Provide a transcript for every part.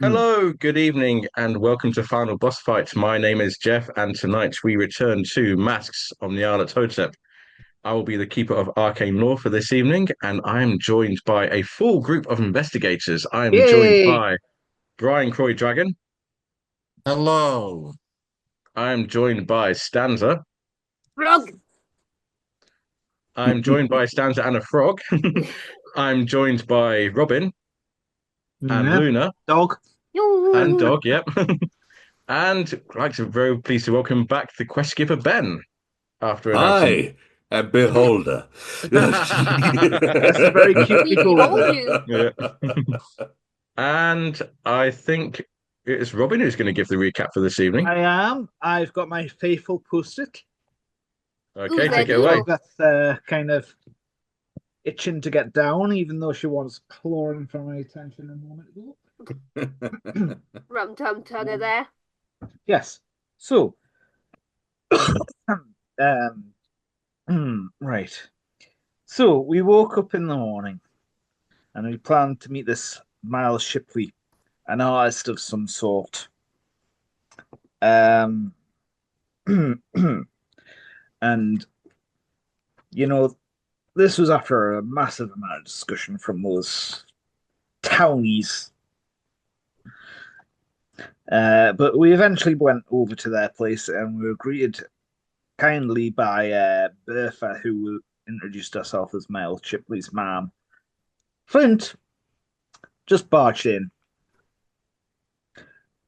Mm. Hello, good evening, and welcome to Final Boss Fight. My name is Jeff, and tonight we return to Masks of Nyarlathotep. I will be the keeper of arcane law for this evening, and I am joined by a full group of investigators. I am joined Yay! by Brian Croy Dragon. Hello. I am joined by Stanza. Frog. I'm joined by Stanza and a frog. I'm joined by Robin and Yeah, Luna dog. and Yoo. Dog. Yep, and I'd like to very pleased to welcome back the quest skipper Ben after an absence. Hi, a beholder. Yes, a very cute We behold beholder. you. Yeah. And I think it's Robin who's going to give the recap for this evening. I am. I've got my faithful post-it. Okay, Who's take it there, away. Dino? That's kind of itching to get down, even though she was clawing for my attention a moment ago. Rum tum tunner there. Yes. So, um, right. So we woke up in the morning, and we planned to meet this Miles Shipley, an artist of some sort. Um, and you know, this was after a massive amount of discussion from those townies. But we eventually went over to their place and we were greeted kindly by Bertha, who introduced herself as Miles Shipley's mom. Flint just barged in.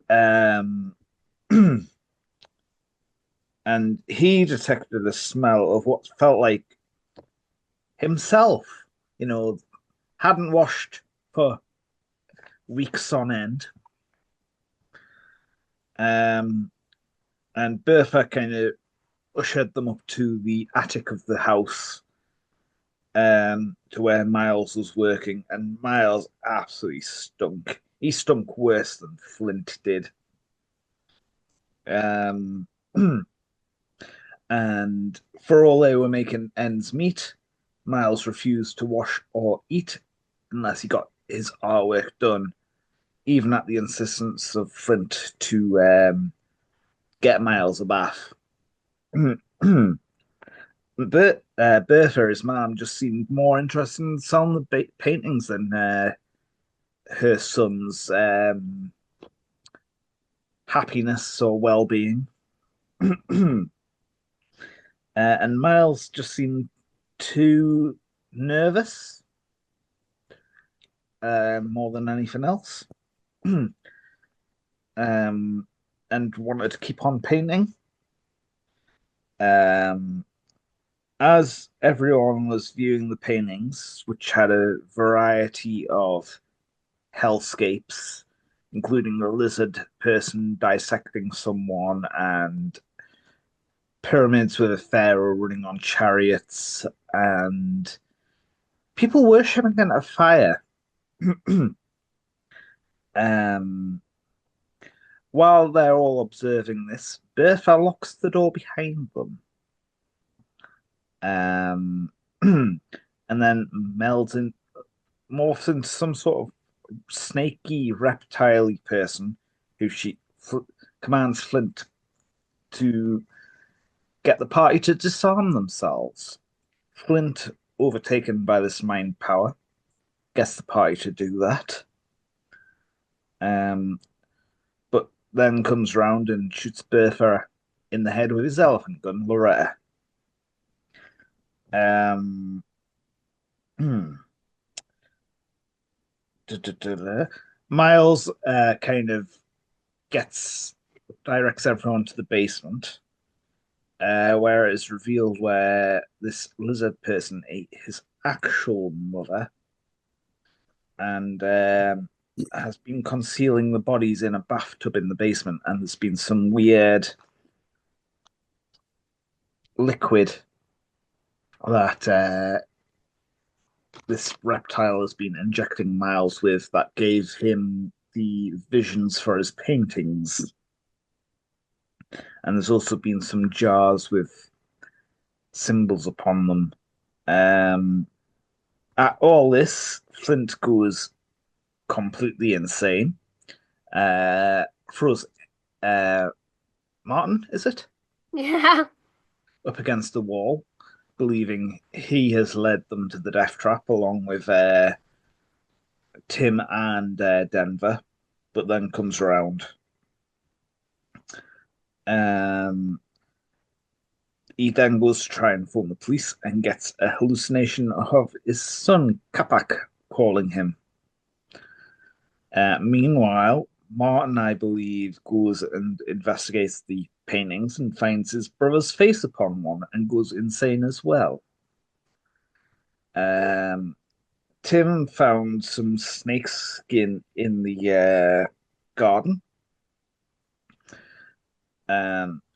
Um, and he detected a smell of what felt like himself, you know, hadn't washed for weeks on end. Um, and Bertha kind of ushered them up to the attic of the house, to where Miles was working, and Miles absolutely stunk. He stunk worse than Flint did. Um, and for all they were making ends meet, Miles refused to wash or eat unless he got his artwork done, even at the insistence of Flint to get Miles a bath. But Bertha, his mom, just seemed more interested in selling the paintings than her son's happiness or well-being. And Miles just seemed too nervous, more than anything else, um, and wanted to keep on painting. Um, as everyone was viewing the paintings, which had a variety of hellscapes, including a lizard person dissecting someone and pyramids with a pharaoh running on chariots and people worshipping in a fire. um, while they're all observing this, Bertha locks the door behind them. And then morphs into some sort of snaky, reptile person who she commands Flint to get the party to disarm themselves. Flint, overtaken by this mind power, gets the party to do that. Um, but then comes round and shoots Bertha in the head with his elephant gun, Loretta. Um, hmm. Miles kind of gets directs everyone to the basement, where it is revealed where this lizard person ate his actual mother and has been concealing the bodies in a bathtub in the basement. And there's been some weird liquid that this reptile has been injecting Miles with that gave him the visions for his paintings. And there's also been some jars with symbols upon them. At all this, Flint goes completely insane. throws Martin, is it, Yeah. up against the wall, believing he has led them to the death trap along with Tim and Denver, but then comes around. Um, he then goes to try and phone the police and gets a hallucination of his son Kapak calling him. Meanwhile, Martin, I believe, goes and investigates the paintings and finds his brother's face upon one and goes insane as well. Um, Tim found some snake skin in the garden.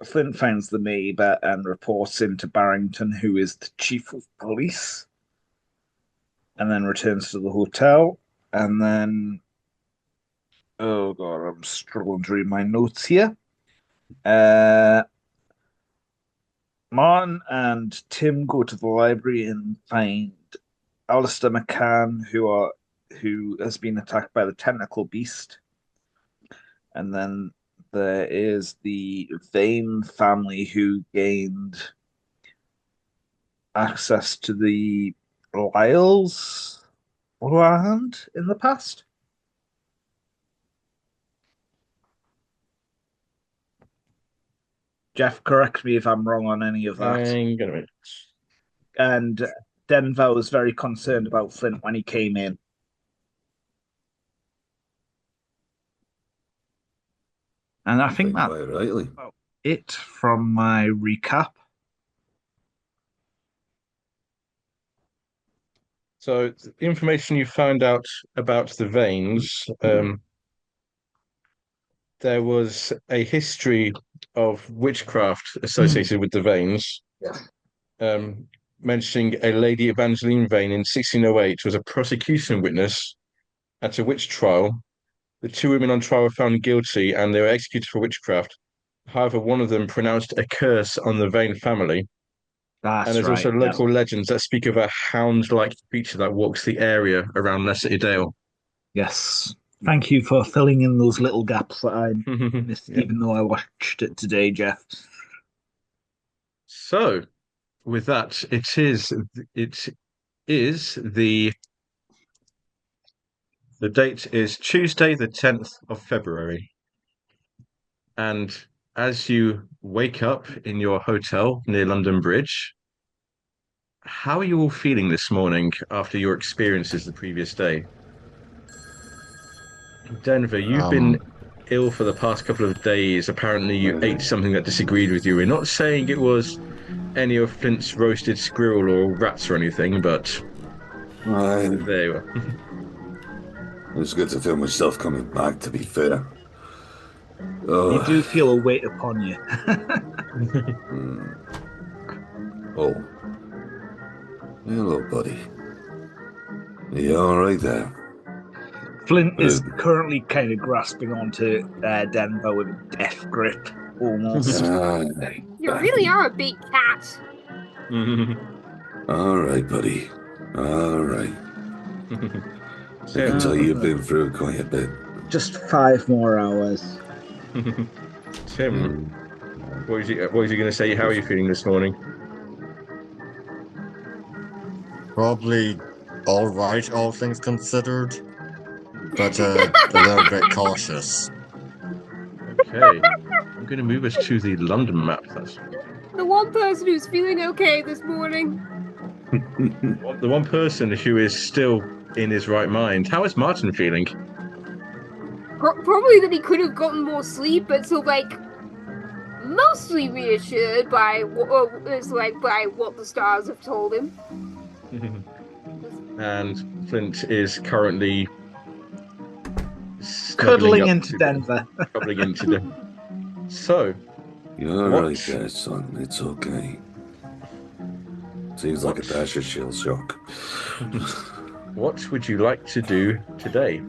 Flint finds the neighbor and reports him to Barrington, who is the chief of police, and then returns to the hotel. And then, oh god, I'm struggling to read my notes here. Martin and Tim go to the library and find Alistair McCann, who has been attacked by the tentacle beast. And then there is the Vane family who gained access to the Lyle's land in the past. Jeff, correct me if I'm wrong on any of that. I'm gonna make. And Denver was very concerned about Flint when he came in. And I think that's quite rightly. about it from my recap. So, the information you found out about the veins, there was a history of witchcraft associated with the veins. Yeah. Mentioning a Lady Evangeline Vane in 1608 was a prosecution witness at a witch trial. The two women on trial were found guilty and they were executed for witchcraft. However, one of them pronounced a curse on the Vane family. That's And there's right. also local legends that speak of a hound-like creature that walks the area around Lesser Edale. Yes. Thank you for filling in those little gaps that I missed, Yep. even though I watched it today, Jeff. So, with that, it is the date is Tuesday, the 10th of February. And as you wake up in your hotel near London Bridge, how are you all feeling this morning after your experiences the previous day? Denver, you've been ill for the past couple of days. Apparently, you ate something that disagreed with you. We're not saying it was any of Flint's roasted squirrel or rats or anything, but there you are. It's good to feel myself coming back, to be fair. You do feel a weight upon you. Oh. Hello, buddy. Are you all right there? Flint is currently kind of grasping onto Denver with a death grip, almost. You really are a big cat. All right, buddy. All right. I can tell you've been through quite a bit. Just 5 more hours. Tim, what was you going to say? How are you feeling this morning? Probably all right, all things considered, but a little bit cautious. Okay, I'm going to move us to the London map. That's The one person who's feeling okay this morning. the one person who is still in his right mind. How is Martin feeling? Probably that he could have gotten more sleep, but so mostly reassured by what the stars have told him. And Flint is currently cuddling into Denver. Cuddling into Denver. So, you're right there, son. It's okay. Seems like a dash of shell shock. What would you like to do today?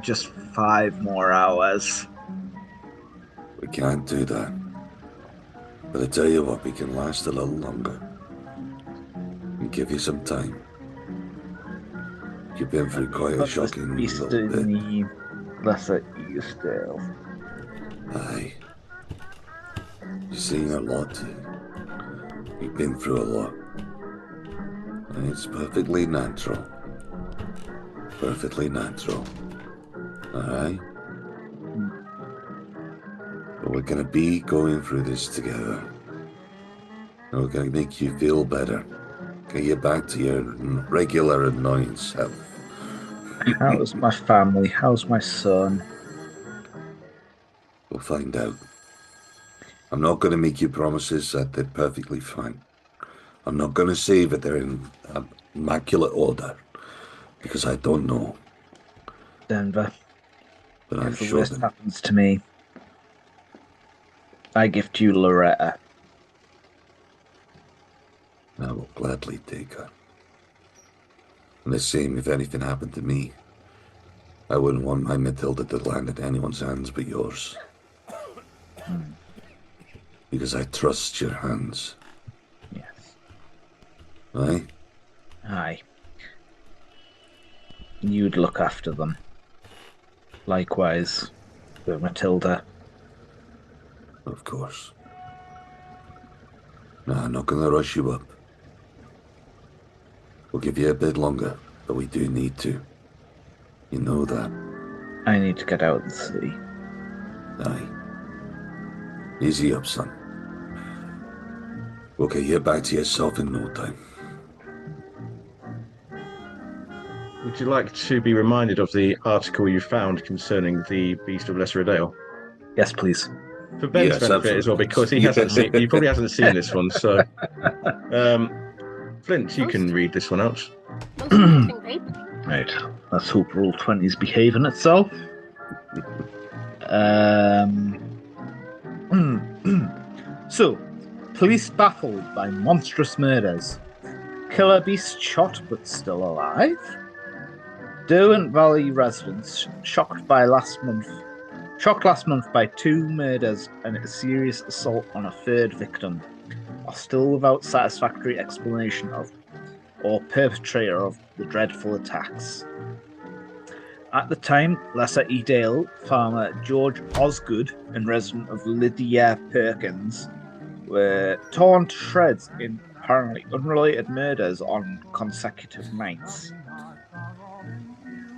Just 5 more hours. We can't do that. But I tell you what, we can last a little longer. And give you some time. You've been through quite a Not this shocking beast little in bit. the Lesser Edale. Aye. You've seen a lot. You've been through a lot. And it's perfectly natural. Perfectly natural. Alright? But we're gonna be going through this together. And we're gonna make you feel better. Get you back to your regular annoyance self. How's my family? How's my son? We'll find out. I'm not gonna make you promises that they're perfectly fine. I'm not gonna say that they're in immaculate order. Because I don't know. Denver, But I'm if the sure worst that happens to me, I gift you Loretta. I will gladly take her. And the same if anything happened to me. I wouldn't want my Matilda to land in anyone's hands but yours. Because I trust your hands. Yes. Aye? Aye. You'd look after them. Likewise, for Matilda. Of course. No, I'm not gonna rush you up. We'll give you a bit longer, but we do need to. You know that. I need to get out and see. Aye. Easy up, son. We'll get you back to yourself in no time. Would you like to be reminded of the article you found concerning the Beast of Lesser Edale? Yes, please. For Ben's Yes, benefit as well, absolutely. because he hasn't seen, he probably hasn't seen this one. So, Flint, you can read this one out. Most interesting paper. Right. Let's hope Roll 20 is behaving itself. So, police baffled by monstrous murders. Killer beast shot but still alive. Derwent Valley residents shocked last month by 2 murders and a serious assault on a 3rd victim, are still without satisfactory explanation of or perpetrator of the dreadful attacks. At the time, Lesser Edale farmer George Osgood and resident of Lydia Perkins were torn to shreds in apparently unrelated murders on consecutive nights.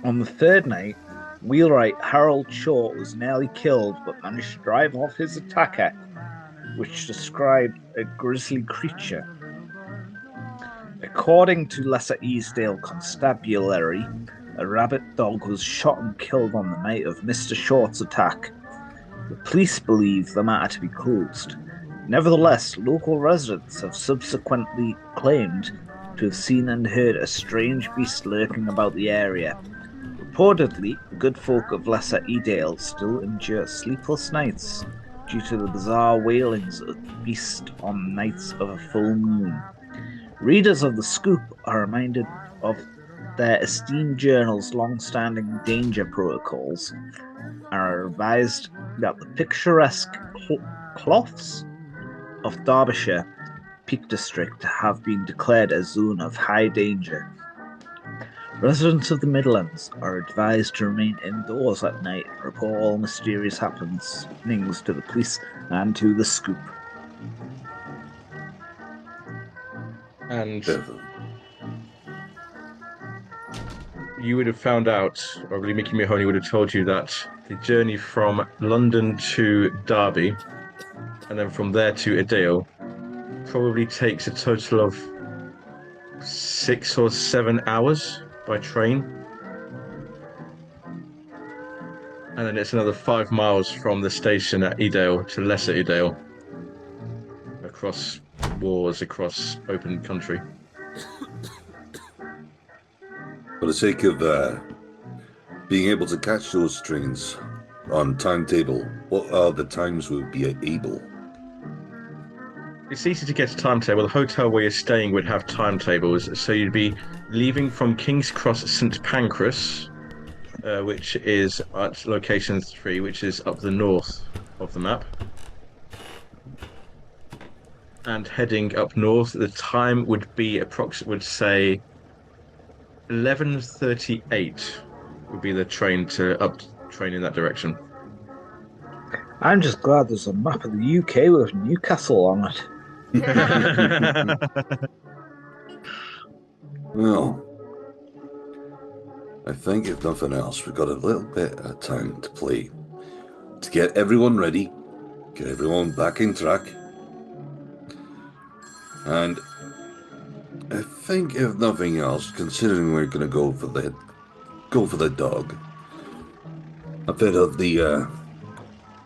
On the 3rd night, wheelwright Harold Short was nearly killed but managed to drive off his attacker, which described a grisly creature. According to Lesser Edale Constabulary, a rabbit dog was shot and killed on the night of Mr. Short's attack. The police believe the matter to be closed. Nevertheless, local residents have subsequently claimed to have seen and heard a strange beast lurking about the area. Reportedly, the good folk of Lesser Edale still endure sleepless nights due to the bizarre wailings of the beast on nights of a full moon. Readers of the Scoop are reminded of their esteemed journal's long-standing danger protocols and are advised that the picturesque cloths of Derbyshire Peak District have been declared a zone of high danger. Residents of the Midlands are advised to remain indoors at night and report all mysterious happenings to the police and to the Scoop. And you would have found out, or really Mickey Mahoney would have told you that the journey from London to Derby and then from there to Edale probably takes a total of 6 or 7 hours by train. And then it's another 5 miles from the station at Edale to Lesser Edale, across wars, across open country. For the sake of being able to catch those trains on timetable, what are the times we would be able? It's easy to get a timetable. The hotel where you're staying would have timetables, so you'd be leaving from King's Cross St Pancras, which is at location 3, which is up the north of the map, and heading up north. The time would be would say 11:38 would be the train in that direction. I'm just glad there's a map of the UK with Newcastle on it. Well, I think if nothing else, we've got a little bit of time to play. To get everyone ready, get everyone back in track. And I think if nothing else, considering we're gonna go for the dog. A bit of the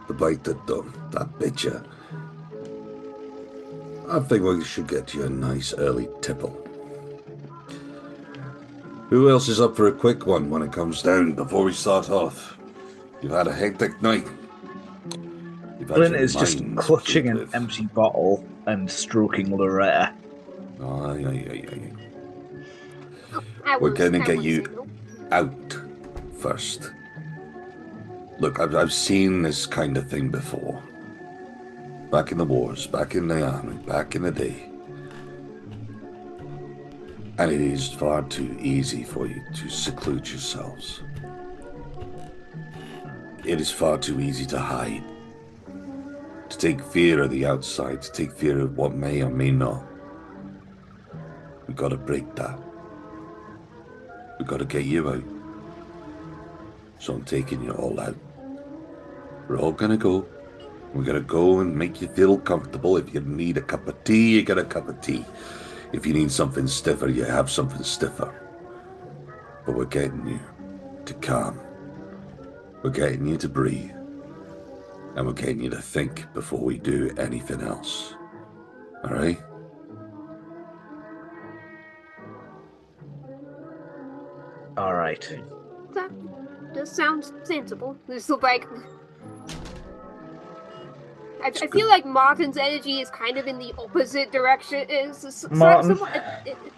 bite that bit you. I think we should get you a nice early tipple. Who else is up for a quick one when it comes down before we start off? You've had a hectic night. Flint is just clutching an empty bottle and stroking Loretta. We're gonna get you out first. Look, I've seen this kind of thing before. Back in the wars, back in the army, back in the day. And it is far too easy for you to seclude yourselves. It is far too easy to hide. To take fear of the outside, to take fear of what may or may not. We've got to break that. We've got to get you out. So I'm taking you all out. We're all gonna go. We're gonna go and make you feel comfortable. If you need a cup of tea, you get a cup of tea. If you need something stiffer, you have something stiffer. But we're getting you to calm. We're getting you to breathe. And we're getting you to think before we do anything else. Alright? Alright. That does sound sensible. This is like... I feel like Martin's energy is kind of in the opposite direction. Martin,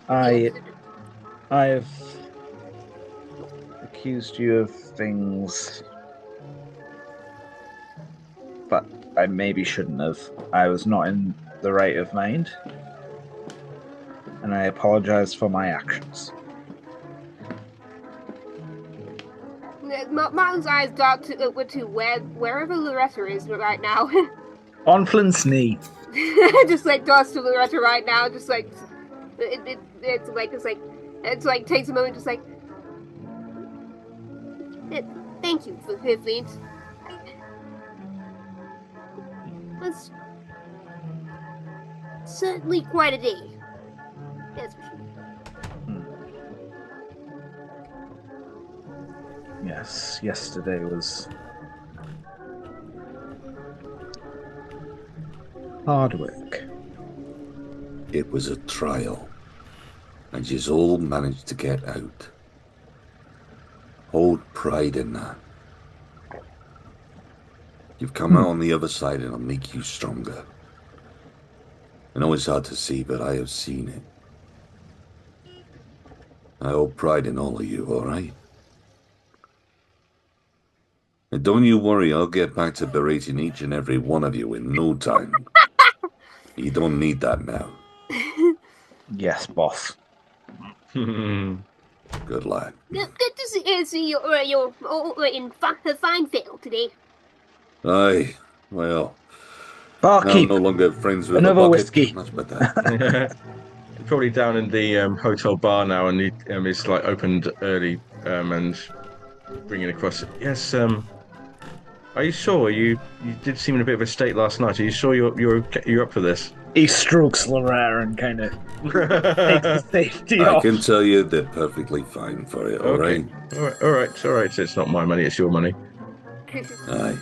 I've accused you of things, but I maybe shouldn't have. I was not in the right of mind, and I apologize for my actions. Martin's eyes dart to wherever Loretta is right now. On Flint's knee. Just like darts to Loretta right now. Just like it's like takes a moment. Just like thank you for Flint. That's certainly quite a day. That's for sure. Yes, yesterday was hard work. It was a trial, and you's all managed to get out. Hold pride in that. You've come out on the other side, and it'll make you stronger. I know it's hard to see, but I have seen it. I hold pride in all of you, all right? And don't you worry, I'll get back to berating each and every one of you in no time. You don't need that now. Yes, boss. Good lad. Good to see you're all in fine fettle today. Aye, well, Barkeep, I'm no longer friends with another a bucket. whiskey. That's better. Probably down in the hotel bar now, and it's like opened early and bringing across. Yes, are you sure? You did seem in a bit of a state last night. Are you sure you're up for this? He strokes Loretta and kind of takes the safety I off. can tell you they're perfectly fine for it, all right? All right. It's not my money, it's your money. Aye.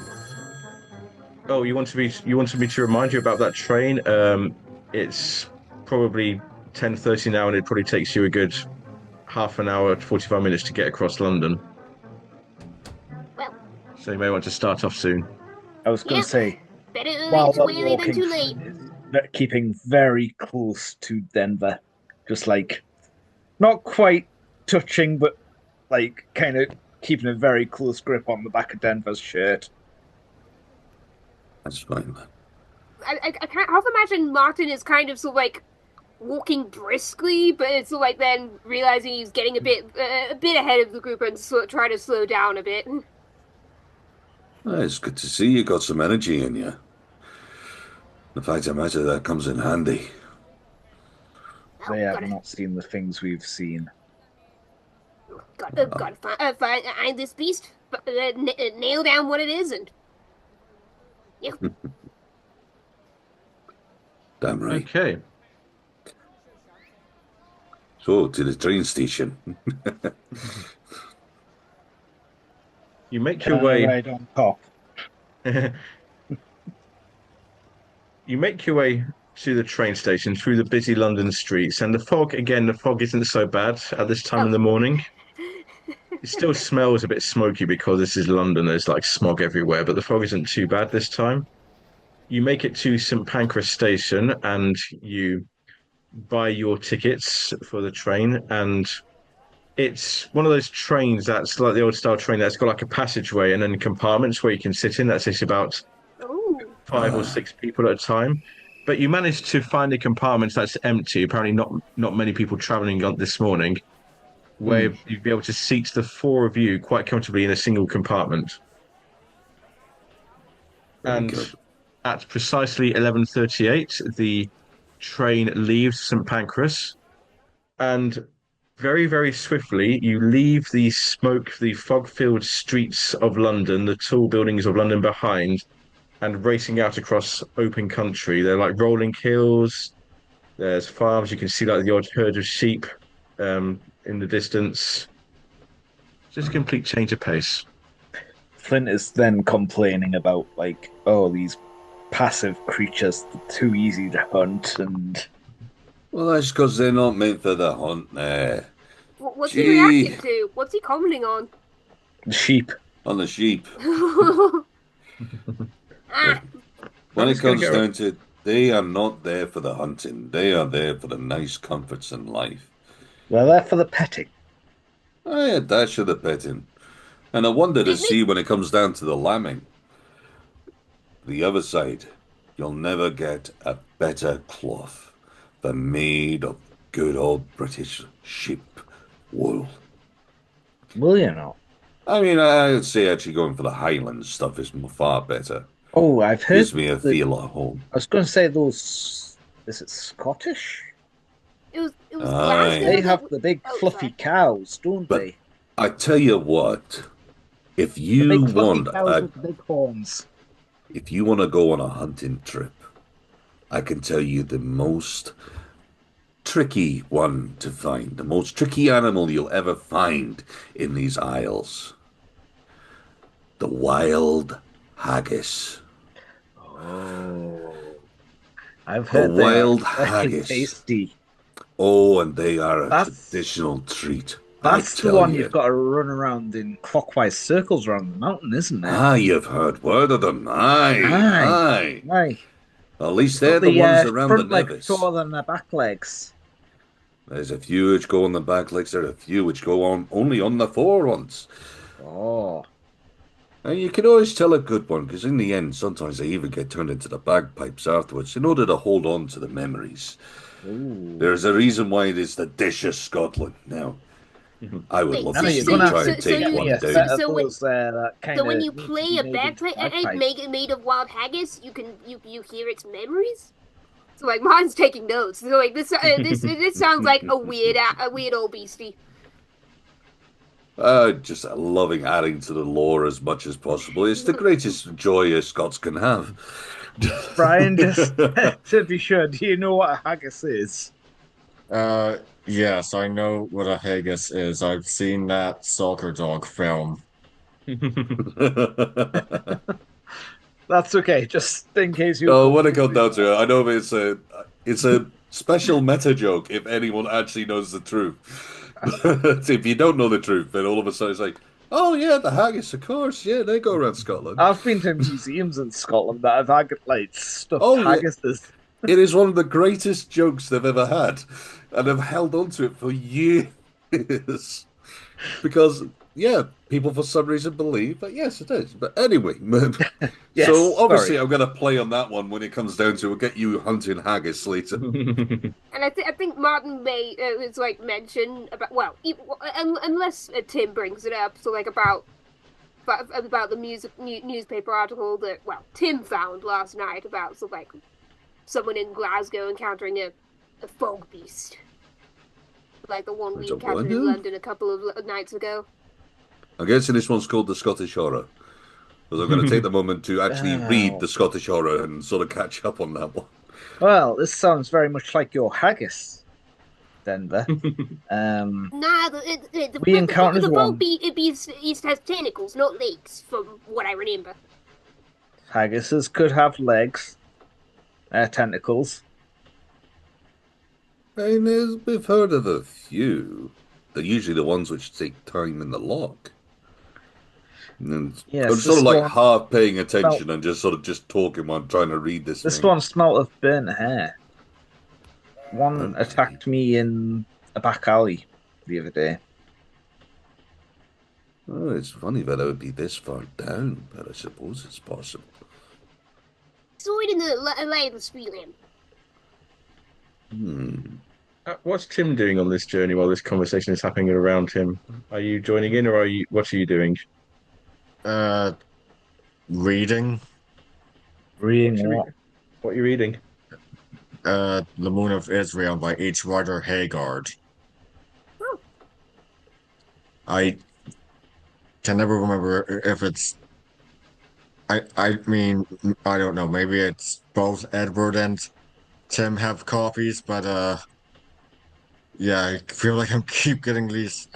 Oh, you wanted me to remind you about that train? It's probably 10:30 now, and it probably takes you a good half an hour, 45 minutes to get across London. Well, so you may want to start off soon. I was going to say, better while too we're early than walking, too late. keeping very close to Denver, just like not quite touching, but like kind of keeping a very close grip on the back of Denver's shirt. That's fine, man. I can't half imagine Martin is kind of so like walking briskly, but it's like then realizing he's getting a bit ahead of the group and try to slow down a bit. It's good to see you got some energy in you. The fact of the matter, that comes in handy. They Oh, have not seen the things we've seen. gotta find this beast, nail down what it is, and yeah. Damn right. Okay. So, to the train station. You make your way. Right on top. You make your way to the train station through the busy London streets, and the fog isn't so bad at this time in the morning. It still smells a bit smoky because this is London. There's like smog everywhere, but the fog isn't too bad this time. You make it to St Pancras station and you buy your tickets for the train. And it's one of those trains that's like the old style train that's got like a passageway and then compartments where you can sit in. That sits about Oh, 5 or 6 people at a time. But you managed to find a compartment that's empty. Apparently, not many people traveling on this morning, where you'd be able to seat the four of you quite comfortably in a single compartment. Very And good. at precisely 11:38, the train leaves St Pancras, and very, very swiftly you leave the fog-filled streets of London, the tall buildings of London behind, and racing out across open country. They're like rolling hills. There's farms. You can see like the odd herd of sheep in the distance. Just a complete change of pace. Flint is then complaining about, like, oh, these passive creatures, too easy to hunt, and Well, that's because they're not meant for the hunt what's he Gee. reacting to? What's he commenting on? sheep. on the sheep. Ah, When I'm it just gonna comes go. down to it, they are not there for the hunting. They are there for the nice comforts in life. They're there for the petting. I had dash of the petting. And I wonder to They- see when it comes down to the lambing. The other side, you'll never get a better cloth than made of good old British sheep wool. Will you not? I mean, I'd say actually going for the Highland stuff is far better. Oh, I've heard. Gives me a feel at home. I was going to say those. Is it Scottish? it was Aye. Glasgow. They that have w- the big oh, fluffy sorry. cows, don't But- they? I tell you what, if The you big fluffy want cows a, with the big horns. if you want to go on a hunting trip, I can tell you the most tricky one to find, the most tricky animal you'll ever find in these isles. The wild haggis. Oh, I've The heard they are wild very haggis. tasty. Oh, and they are a That's- traditional treat. I That's the tell one you. you've got to run around in clockwise circles around the mountain, isn't it? Ah, you've heard word of them. Aye, aye. Aye. At least Got they're the ones the around the front leg Nevis. shorter than the back legs. There's a few which go on the back legs. There are a few which go on only on the fore ones. Oh, And you can always tell a good one, because in the end, sometimes they even get turned into the bagpipes afterwards in order to hold on to the memories. ooh. There's a reason why it is the dish of Scotland. Now, I would Wait, love so- to Now see you're you gonna try have and to so take you- one get down. set of So when- those there that kind So of when you need to play be a made into bagpipe made of wild haggis, you hear its memories. So like mine's taking notes. So like this sounds like a weird old beastie. Just loving adding to the lore as much as possible. It's the greatest joy a Scots can have. Brian, just to be sure, do you know what a haggis is? Yes, I know what a haggis is. I've seen that soccer dog film. That's okay, just in case you. Oh, when it comes down to it, I know it's a special meta joke if anyone actually knows the truth. But if you don't know the truth, then all of a sudden it's like, oh yeah, the haggis, of course, yeah, they go around Scotland. I've been to museums in Scotland that have had like stuffed Oh, yeah. haggises. It is one of the greatest jokes they've ever had, and they've held on to it for years. Because, yeah, people for some reason believe that yes, it is. But anyway, so Yes, obviously sorry. I'm going to play on that one when it comes down to it. Get you hunting haggis later. And I think Martin may was like mention about unless Tim brings it up, so like about the newspaper article that Tim found last night about like someone in Glasgow encountering a fog beast, like the one we It's a what encountered in now? London a couple of nights ago. I'm guessing this one's called the Scottish Horror. Because I'm going to take the moment to actually read Oh, the Scottish Horror and sort of catch up on that one. well, this sounds very much like your haggis, Denver. Um, Nah, we encountered the fog one beast has tentacles, not legs, from what I remember. haggises could have legs, tentacles. I mean, we've heard of a few. They're usually the ones which take time in the lock. And I'm Yes, sort of this like one half paying smelt. attention and just sort of just talking while I'm trying to read this This thing. one smelt of burnt hair. One Okay. attacked me in a back alley the other day. Oh, it's funny that I would be this far down, but I suppose it's possible. Saw it in the lay of the street lamp. Hmm. What's Tim doing on this journey while this conversation is happening around him? Are you joining in, or what are you doing? Uh, reading. Reading what? What are you reading? The Moon of Israel by H. Rider Haggard. Oh, I can never remember if it's. I mean, I don't know. Maybe it's both Edward and Tim have copies, but yeah, I feel like I'm keep getting these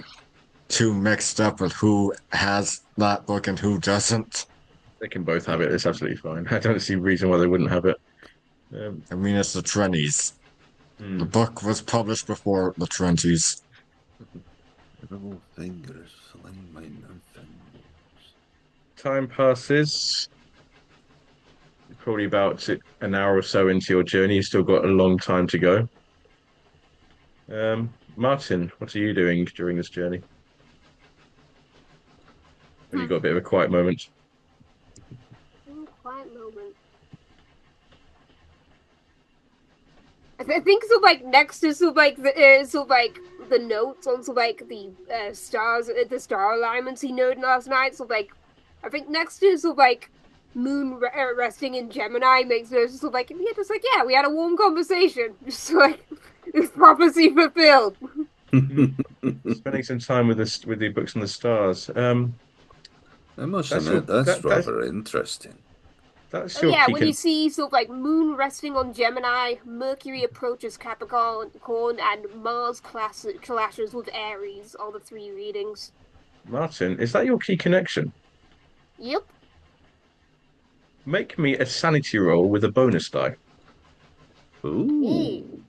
two mixed up with who has that book and who doesn't. They can both have it. It's absolutely fine. I don't see a reason why they wouldn't have it. Um, I mean, it's the Trennies. The hmm. book was published before the Trennies. Little fingers fling my nothing. Time passes. Probably about an hour or so into your journey. You've still got a long time to go. Martin, what are you doing during this journey? Have you hmm. got a bit of a quiet moment? Quiet moment. I think so. Like next to the notes on the stars, the star alignments he noted last night. So like, I think next to moon resting in Gemini makes no yeah, we had a warm conversation, just like it's prophecy fulfilled. Hmm. Spending some time with this with the books and the stars. I must That's your admit, that's that that's rather interesting. that's Oh your yeah, key when you con see moon resting on Gemini, Mercury approaches Capricorn, and Mars clashes with Aries. All the three readings. Martin. Is that your key connection? Yep. Make me a sanity roll with a bonus die. Hey. Ooh.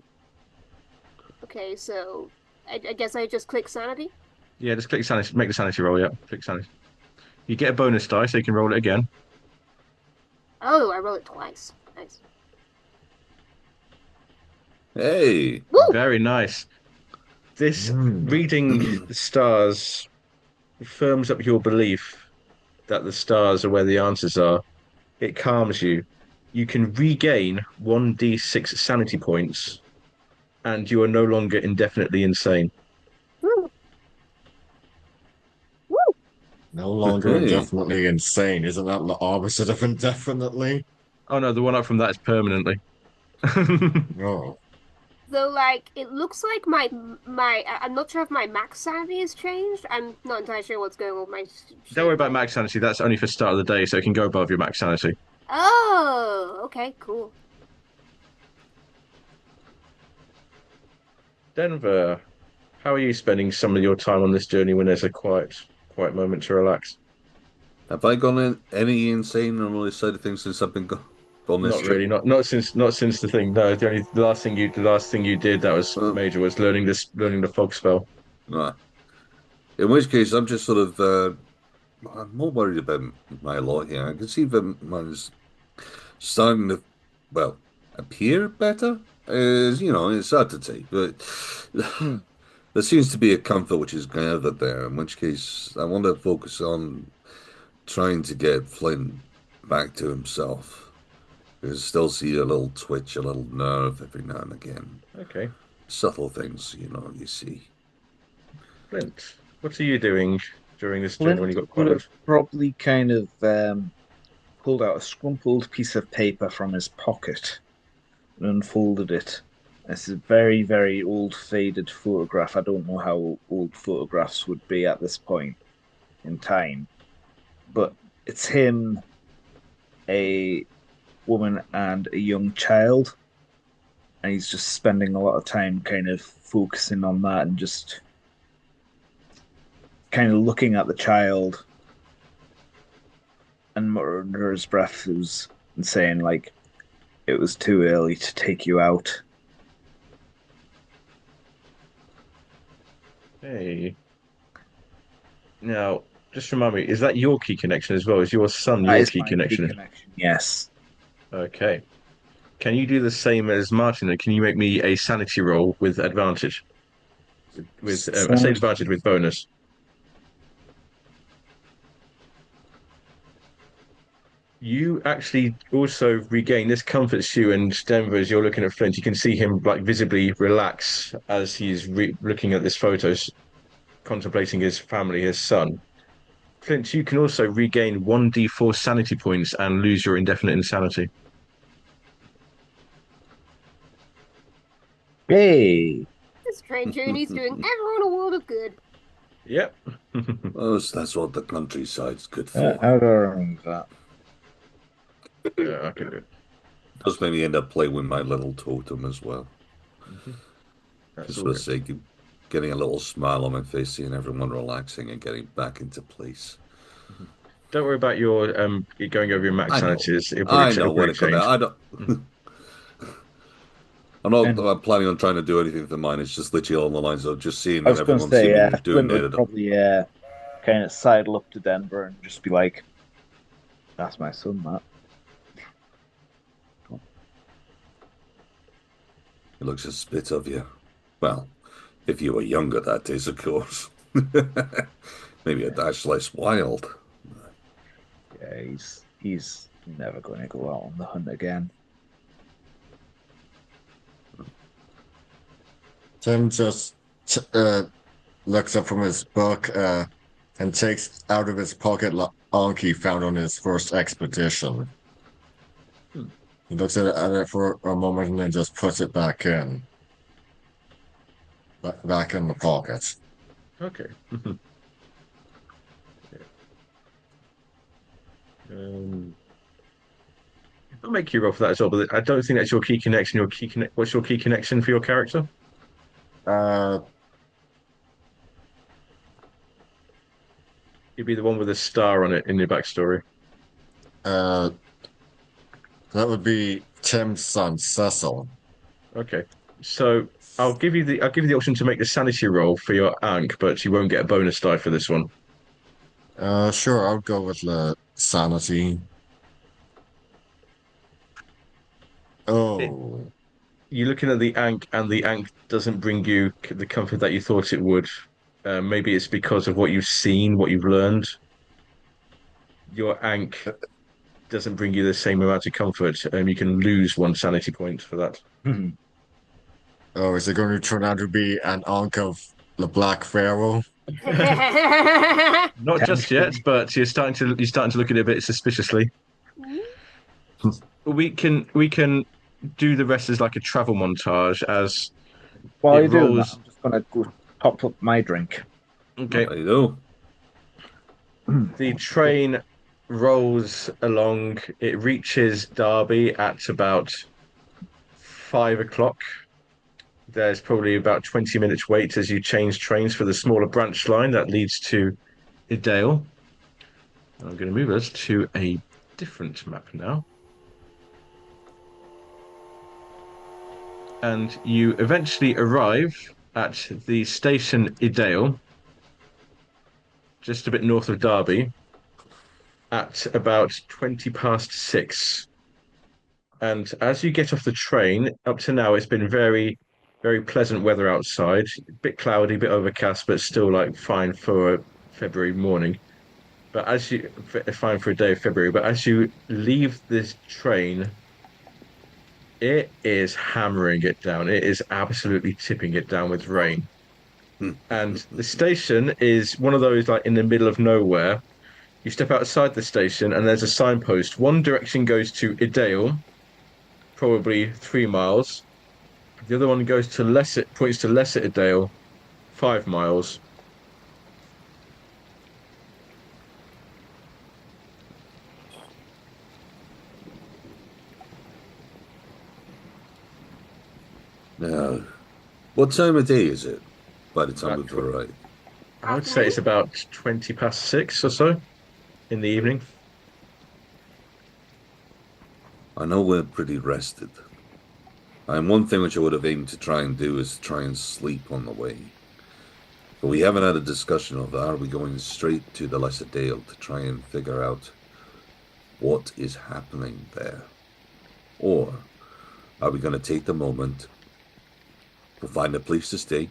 Okay, so I guess I just click sanity. Yeah, just click sanity. Make the sanity roll. Yeah, click sanity. You get a bonus die, so you can roll it again. Oh, I roll it twice. Nice. Hey. Woo! Very nice. This Mm. reading the stars firms up your belief that the stars are where the answers are. It calms you. You can regain 1d6 sanity points, and you are no longer indefinitely insane. Woo! Woo! No longer Hey. indefinitely insane. Isn't that the opposite of indefinitely? Oh no, the one up from that is permanently. No. So it looks like I'm not sure if my max sanity has changed. I'm not entirely sure what's going on with my Don't worry shit. about max sanity. That's only for start of the day, so it can go above your max sanity. Oh, okay, cool. Denver, how are you spending some of your time on this journey when there's a quiet moment to relax? Have I gone in any insane on all this side of things since I've been on this Not trip? really, not since the thing. No, the last thing you did that was Uh, major was learning the fog spell. nah. In which case, I'm just sort of I'm more worried about my lot here. I can see that mine's starting to, appear better. As you know, it's hard to say, but Hmm. There seems to be a comfort which is gathered there, in which case I want to focus on trying to get Flint back to himself. You still see a little twitch, a little nerve every now and again. Okay. Subtle things, you see. Flint, what are you doing during this journey when Flint you got would quite have probably kind of pulled out a scrumpled piece of paper from his pocket and unfolded it. It's a very, very old, faded photograph. I don't know how old photographs would be at this point in time, but it's him, a woman, and a young child. And he's just spending a lot of time kind of focusing on that and just kind of looking at the child and muttering under his breath was and saying like it was too early to take you out. Hey, now just remind me, is that your key connection as well? Is your son That your is key my key connection? connection. Yes. Okay. Can you do the same as Martin? And can you make me a sanity roll with advantage? With I say advantage Sanity. with bonus. You actually also regain this comforts you and Denver as you're looking at Flint. You can see him like visibly relax as he's looking at this photos, contemplating his family, his son. Flint, you can also regain 1d4 sanity points and lose your indefinite insanity. Hey, This train journey's doing everyone a world of good. Yep. Well, that's what the countryside's good for. how do I remember that? Yeah, I can do it. Does make me end up playing with my little totem as well. That's Just all for the good. sake of getting a little smile on my face, seeing everyone relaxing and getting back into place. Mhm. Don't worry about your going over your max I know. sanities. I It'll know when probably it comes change. out. I don't. Mhm. And I'm planning on trying to do anything for mine. It's just literally along the lines of just seeing I that was going to everyone's say, seemingly doing Flint it. would probably kind of sidle up to Denver and just be like, "That's my son, that." It looks a spit of you. Well, if you were younger, that is, of course. Maybe a Yeah, dash less wild. yeah, he's never going to go out on the hunt again. Tim just looks up from his book and takes out of his pocket Anki found on his first expedition. Hmm. He looks at it for a moment and then just puts it back in the pocket. Okay. Mhm. Yeah. Um, I'll make you roll for that as well, but I don't think that's your key connection. What's your key connection for your character? Uh, You'd be the one with a star on it in your backstory. uh, that would be Tim's son, Cecil. Okay. So I'll give you the option to make the sanity roll for your Ankh, but you won't get a bonus die for this one. Sure, I'll go with the sanity. It, Oh, you're looking at the Ankh, and the Ankh doesn't bring you the comfort that you thought it would. Maybe it's because of what you've seen, what you've learned. Your Ankh doesn't bring you the same amount of comfort. You can lose one sanity point for that. oh, is it going to turn out to be an Ankh of the Black Pharaoh? Not just yet, Potentially. but you're starting to look at it a bit suspiciously. We can do the rest as like a travel montage as While it you're doing that, rolls. I'm just going to go top up my drink. Oh, Okay, there you go. the train rolls along. It reaches Derby at about 5 o'clock. There's probably about 20 minutes wait as you change trains for the smaller branch line that leads to Idale. I'm going to move us to a different map now. And you eventually arrive at the station Idale, just a bit north of Derby, at about 20 past 6. And as you get off the train, up to now, it's been very Very pleasant weather outside. A bit cloudy, a bit overcast, but still like fine for a February morning. But fine for a day of February, but as you leave this train, it is hammering it down. It is absolutely tipping it down with rain. And the station is one of those like in the middle of nowhere. You step outside the station and there's a signpost. One direction goes to Idale, probably 3 miles. The other one points to Lesser Edale, 5 miles. Now, what time of day is it by the time About we've arrived? I would say it's about 20 past 6 or so in the evening. I know we're pretty rested. And one thing which I would have aimed to try and do is try and sleep on the way. But we haven't had a discussion of are we going straight to the Lesser Dale to try and figure out what is happening there? Or are we going to take the moment, we'll find a place to stay,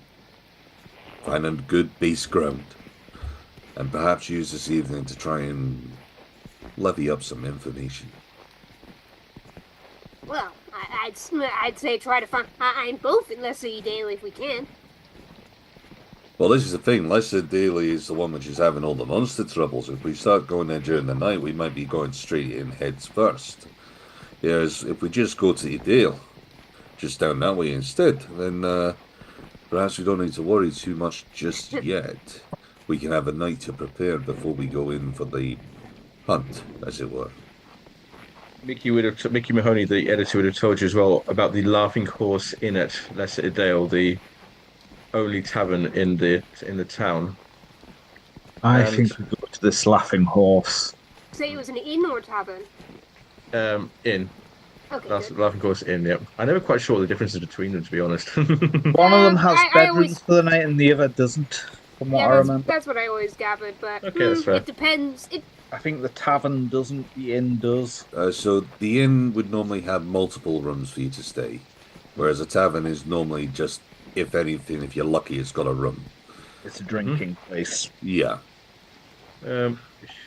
find a good base ground, and perhaps use this evening to try and levy up some information? Well, I'd say try to find both in Lesser Edale if we can. Well, this is the thing. Lesser Daily is the one which is having all the monster troubles. If we start going there during the night, we might be going straight in heads first. Whereas if we just go to the Dale, just down that way instead, then perhaps we don't need to worry too much just yet. We can have a night to prepare before we go in for the hunt, as it were. Mickey Mahoney, the editor, would have told you as well about the Laughing Horse Inn at Lesser Edale, the only tavern in the town. I And think we go to this laughing horse. Say it was an inn or a tavern. inn. Okay, That's good. Laughing Horse Inn, yep. I'm never quite sure what the difference is between them, to be honest. One of them has I bedrooms always- for the night and the other doesn't, from what Yeah, I remember. that's what I always gathered, but Okay, that's fair. it depends. I think the tavern doesn't, the inn does. So the inn would normally have multiple rooms for you to stay, whereas a tavern is normally just, if anything, if you're lucky, it's got a room. It's a drinking place. Yeah.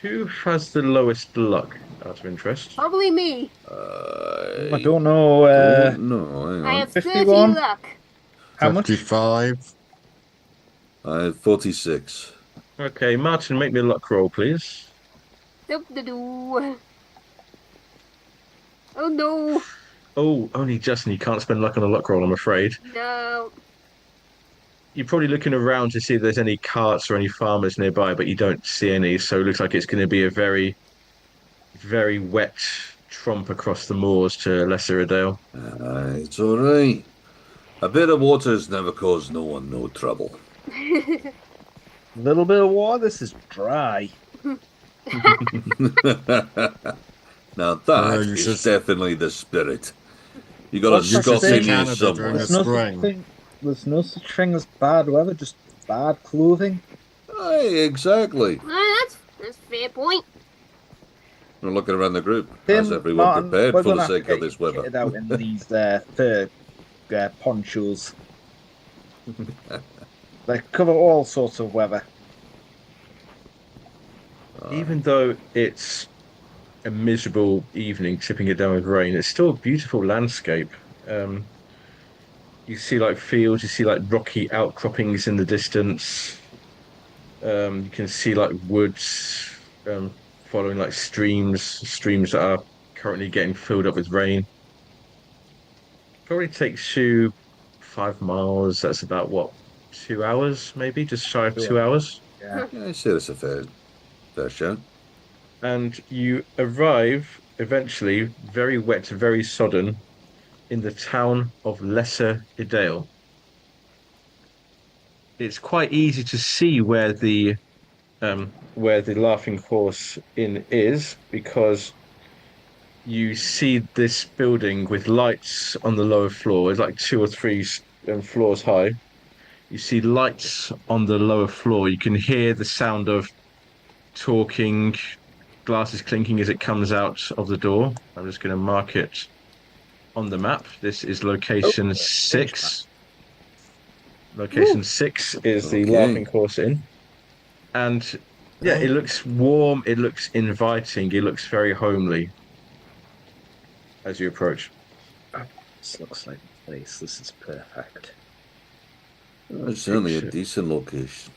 Who has the lowest luck, out of interest? Probably me. I don't know. No, hang I on. have 30 51? luck. How much? 55. I have 46. Okay, Martin, make me a luck roll, please. Doop-de-doo. Oh no. Oh, only Justin, you can't spend luck on a luck roll, I'm afraid. No. You're probably looking around to see if there's any carts or any farmers nearby, but you don't see any, so it looks like it's going to be a very, very wet tromp across the moors to Lesser Edale. It's all right. A bit of water's never caused no one no trouble. A little bit of water. This is dry. Now that you is should- definitely the spirit. You got a What's that Scot saying? in you Canada during somewhere. the There's no, spring. there's no such thing as bad weather, just bad clothing. Aye, exactly. That's a fair point. We're looking around the group. Tim, Has everyone Martin, prepared we're for the gonna have to sake of get this you weather? kitted out in these fur ponchos. They cover all sorts of weather. Even though it's a miserable evening, tipping it down with rain, it's still a beautiful landscape. You see like fields, you see like rocky outcroppings in the distance. You can see like woods following like streams that are currently getting filled up with rain. Probably takes you 5 miles. That's about what, 2 hours, maybe, just shy of 2 hours. Yeah. Yeah, I say that's a fair shout. And you arrive eventually, very wet, very sodden, in the town of Lesser Edale. It's quite easy to see where the Laughing Horse Inn is, because you see this building with lights on the lower floor. It's like 2 or 3 floors high. You see lights on the lower floor. You can hear the sound of talking, glasses clinking as it comes out of the door. I'm just going to mark it on the map. This is location 6. Location 6 is the Okay. Laughing Horse Inn. And yeah, it Oh, looks warm, it looks inviting, it looks very homely as you approach. Oh, this looks like the place. This is perfect. it's certainly a Picture. decent location.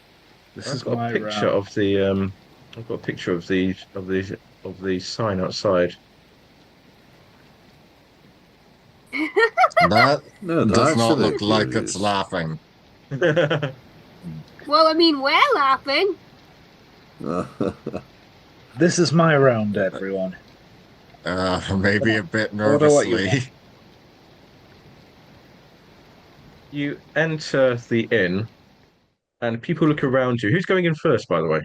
This I've is got a my picture round. of the I've got a picture of the sign outside. That No, does that's a not bit look like it's curious. laughing. Well, I mean, we're laughing. This is my round, everyone. Come Maybe on, a bit order what you nervously. want. You enter the inn and people look around you. Who's going in first, by the way?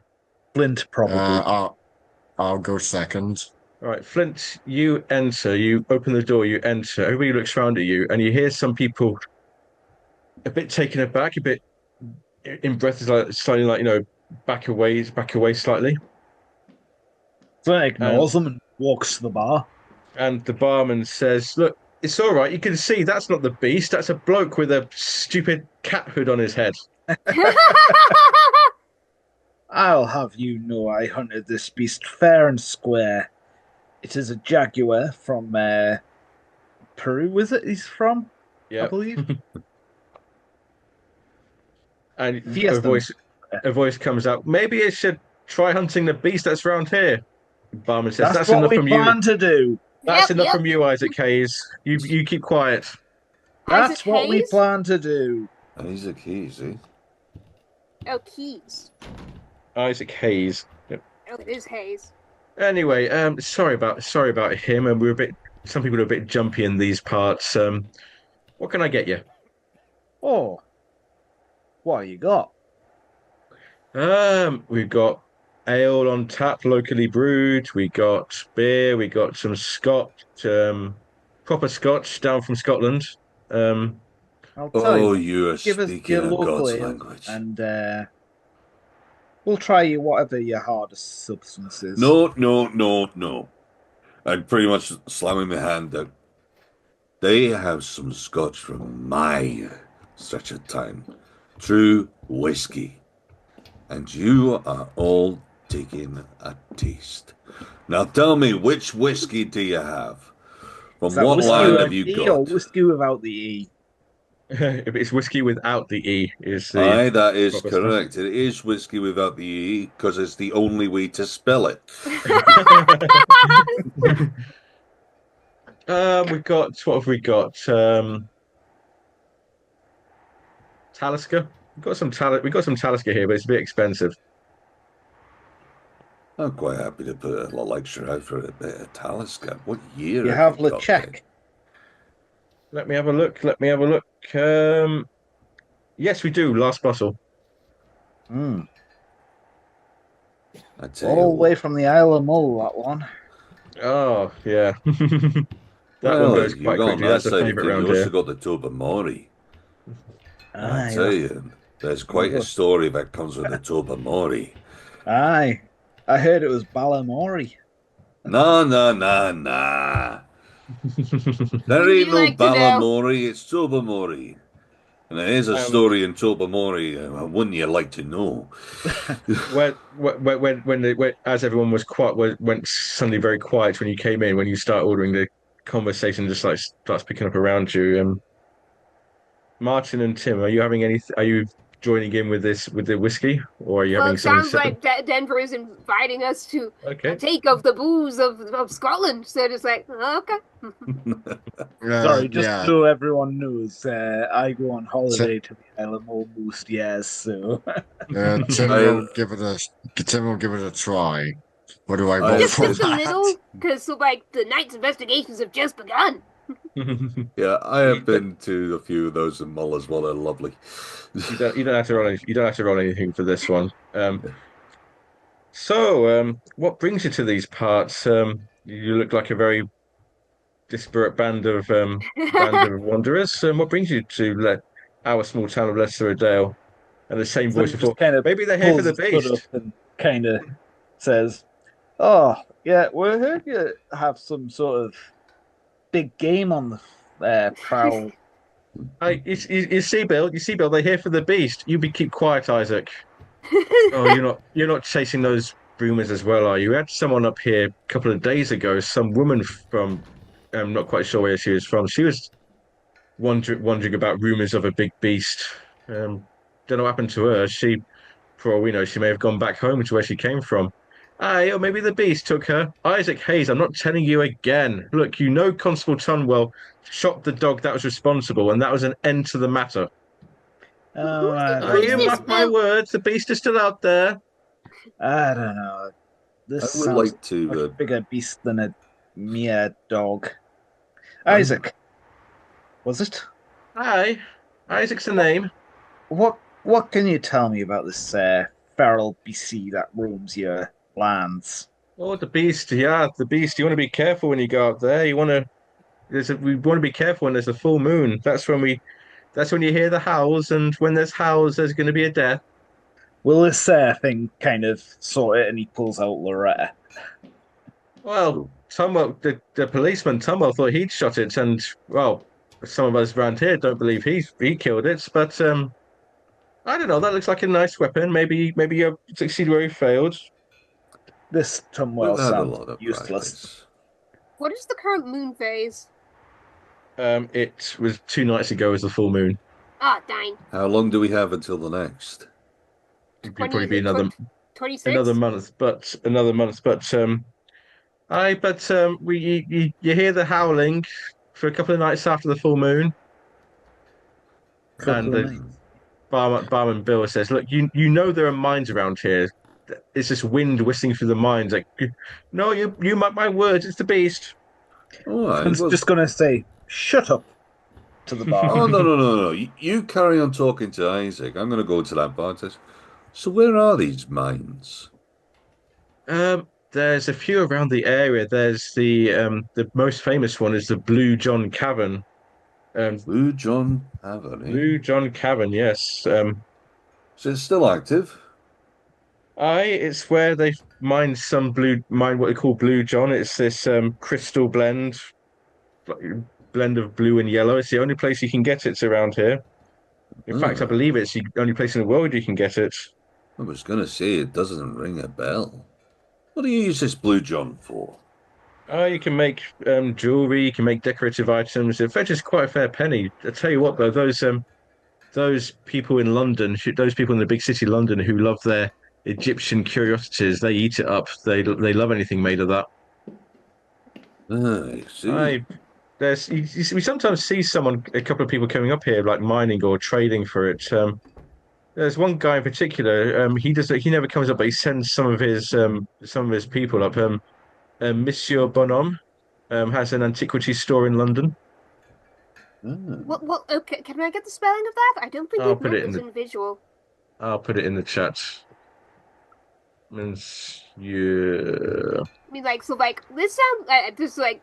Flint, Uh, probably. I'll, I'll go second. All right, Flint, you enter, you open the door, you enter, everybody looks around at you, and you hear some people a bit taken aback, a bit in breath, is like slightly like, back away slightly. Flint And ignores them and walks to the bar. and the barman says, "Look, it's all right. You can see that's not the beast. That's a bloke with a stupid cat hood on his head." I'll have you know I hunted this beast fair and square. It is a jaguar from Peru, is it? He's from, I Yeah. believe. And Fiestan. a voice comes out. Maybe you should try hunting the beast that's round here. Barman says, That's "That's what enough we from you. plan to do. That's Yep, enough yep. from you, Isaac Hayes. You keep quiet." Isaac That's what we Hayes? plan to do. Isaac Hayes, eh? Oh, Keys. Isaac Hayes. Yep. Oh, it is Hayes. Anyway, sorry about him, and some people are a bit jumpy in these parts. What can I get you? Oh, what you got? We've got ale on tap, locally brewed. We got beer. We got some Scotch, proper Scotch down from Scotland. Um, I'll tell you Oh, what. you are Give us speaking your a local God's ale, language. and we'll try you whatever your hardest substance is. No, no, no, no. I'm pretty much slamming my hand down. They have some scotch from my stretch of time. True whiskey. And you are all taking a taste. Now tell me, which whiskey do you have? Is From that what whiskey land with have an you E or got? whiskey without the E? if it's whiskey without the E, is the Aye, that is proper stuff. correct. It is whiskey without the E because it's the only way to spell it. We've got what have we got? Talisker. We've got some Talisker here, but it's a bit expensive. I'm quite happy to put a little extra out for a bit of Talisker. What year You have you have got then? LeChek. Let me have a look. Let me have a look. Yes, we do. Last bottle. Mm. I tell you All the way what. from the Isle of Mull, that one. Oh, yeah. That one Well, goes you've quite got on quickly. that That's a side of favorite things. You round also here. got the Tobamori. And I Aye, tell you, there's quite a oh, story that comes with the Tobamori. aye. I heard it was Balamori. Nah, nah, nah, nah. There Wouldn't ain't you no like to know? Balamori, it's Tobamori. And there is a Um, story in Tobamori, wouldn't you like to know? as everyone was quiet, went suddenly very quiet when you came in, when you start ordering, the conversation just like starts picking up around you. Martin and Tim, are you having any? Are you joining in with this with the whiskey, or are you Well, having it something sounds similar? like Denver is inviting us to Okay. partake of the booze of Scotland. So it's like, okay. Sorry, just Yeah, so everyone knows, I go on Ti- holiday to the Isle of Mull most years, so Tim I, will give it a Tim will give it a try. What do I I vote have for Just a been, that? little, because so like the night's investigations have just begun. yeah, I have You don't, been to a few of those in Mull as well. They're lovely. you don't have to roll you don't have to roll anything for this one. So, what brings you to these parts? You look like a very disparate band of wanderers. What brings you to our small town of Lesser Edale? And the same voice Flint before. just kind of Maybe they're here for pulls the his hood up beast. and kind of says, "Oh, yeah, we heard you have some sort of big game on the prowl. You see, Bill. You see, Bill. They're here for the beast. Keep quiet, Isaac. Oh, you're not chasing those rumors as well, are you? We had someone up here a couple of days ago. Some woman from, I'm not quite sure where she was from. She was wondering about rumors of a big beast. Don't know what happened to her. For all we know, she may have gone back home to where she came from. Aye, or maybe the beast took her. Isaac Hayes, I'm not telling you again. Look, you know Constable Tunwell shot the dog that was responsible, and that was an end to the matter. Oh, I Who's You don't this? mark my know. words, the beast is still out there. I don't know. I This would sounds like like a to. much bigger beast than a mere dog. I Isaac, was it? Aye, Isaac's the What name. what can you tell me about this feral BC that roams your lands? Oh, the beast. Yeah, the beast. You want to be careful when you go out there. We want to be careful when there's a full moon. That's when you hear the howls, and when there's howls, there's going to be a death. Will this thing kind of sort it and he pulls out Loretta? Well, Tumwell, the policeman Tumwell thought he'd shot it, and well, some of us around here don't believe he killed it. But I don't know. That looks like a nice weapon. Maybe you succeed where you failed. This We've Tumwell had a sounds lot of useless. practice. What is the current moon phase? It was 2 nights ago as the full moon. Ah, dang. How long do we have until the next? It'd 20, probably be another 26? month, but another month. But you hear the howling for a couple of nights after the full moon, and Couple of the nights. barman Bill says, "Look, you know there are mines around here. It's this wind whistling through the mines. Like, no, you mark my words. It's the beast." All I right. was Well, just gonna say, shut up to the oh barman. no no no no! You carry on talking to Isaac. I'm going to go to that bar. So where are these mines? There's a few around the area. There's the most famous one is the Blue John Cavern. Um, Blue John Tavern, eh? Blue John Cavern, yes. Is it still active? It's where they mine what they call Blue John. It's this crystal like, blend of blue and yellow. It's the only place you can get it around here. In fact, I Ah, believe it's the only place in the world you can get it. I was going to say it doesn't ring a bell. What do you use this Blue John for? You can make jewelry, you can make decorative items. It fetches quite a fair penny. I tell you what, though, those people in London, those people in the big city London who love their Egyptian curiosities, they eat it up. They love anything made of that. Ah, I see. I we sometimes see a couple of people coming up here like mining or trading for it. There's one guy in particular. He never comes up, but he sends some of his people up. Monsieur Bonhomme has an antiquity store in London. Ah. Okay, can I get the spelling of that? I don't think I'll we've put met it in this the individual. I'll put it in the chat. Monsieur. I mean, like, so, like, this sounds, just, like,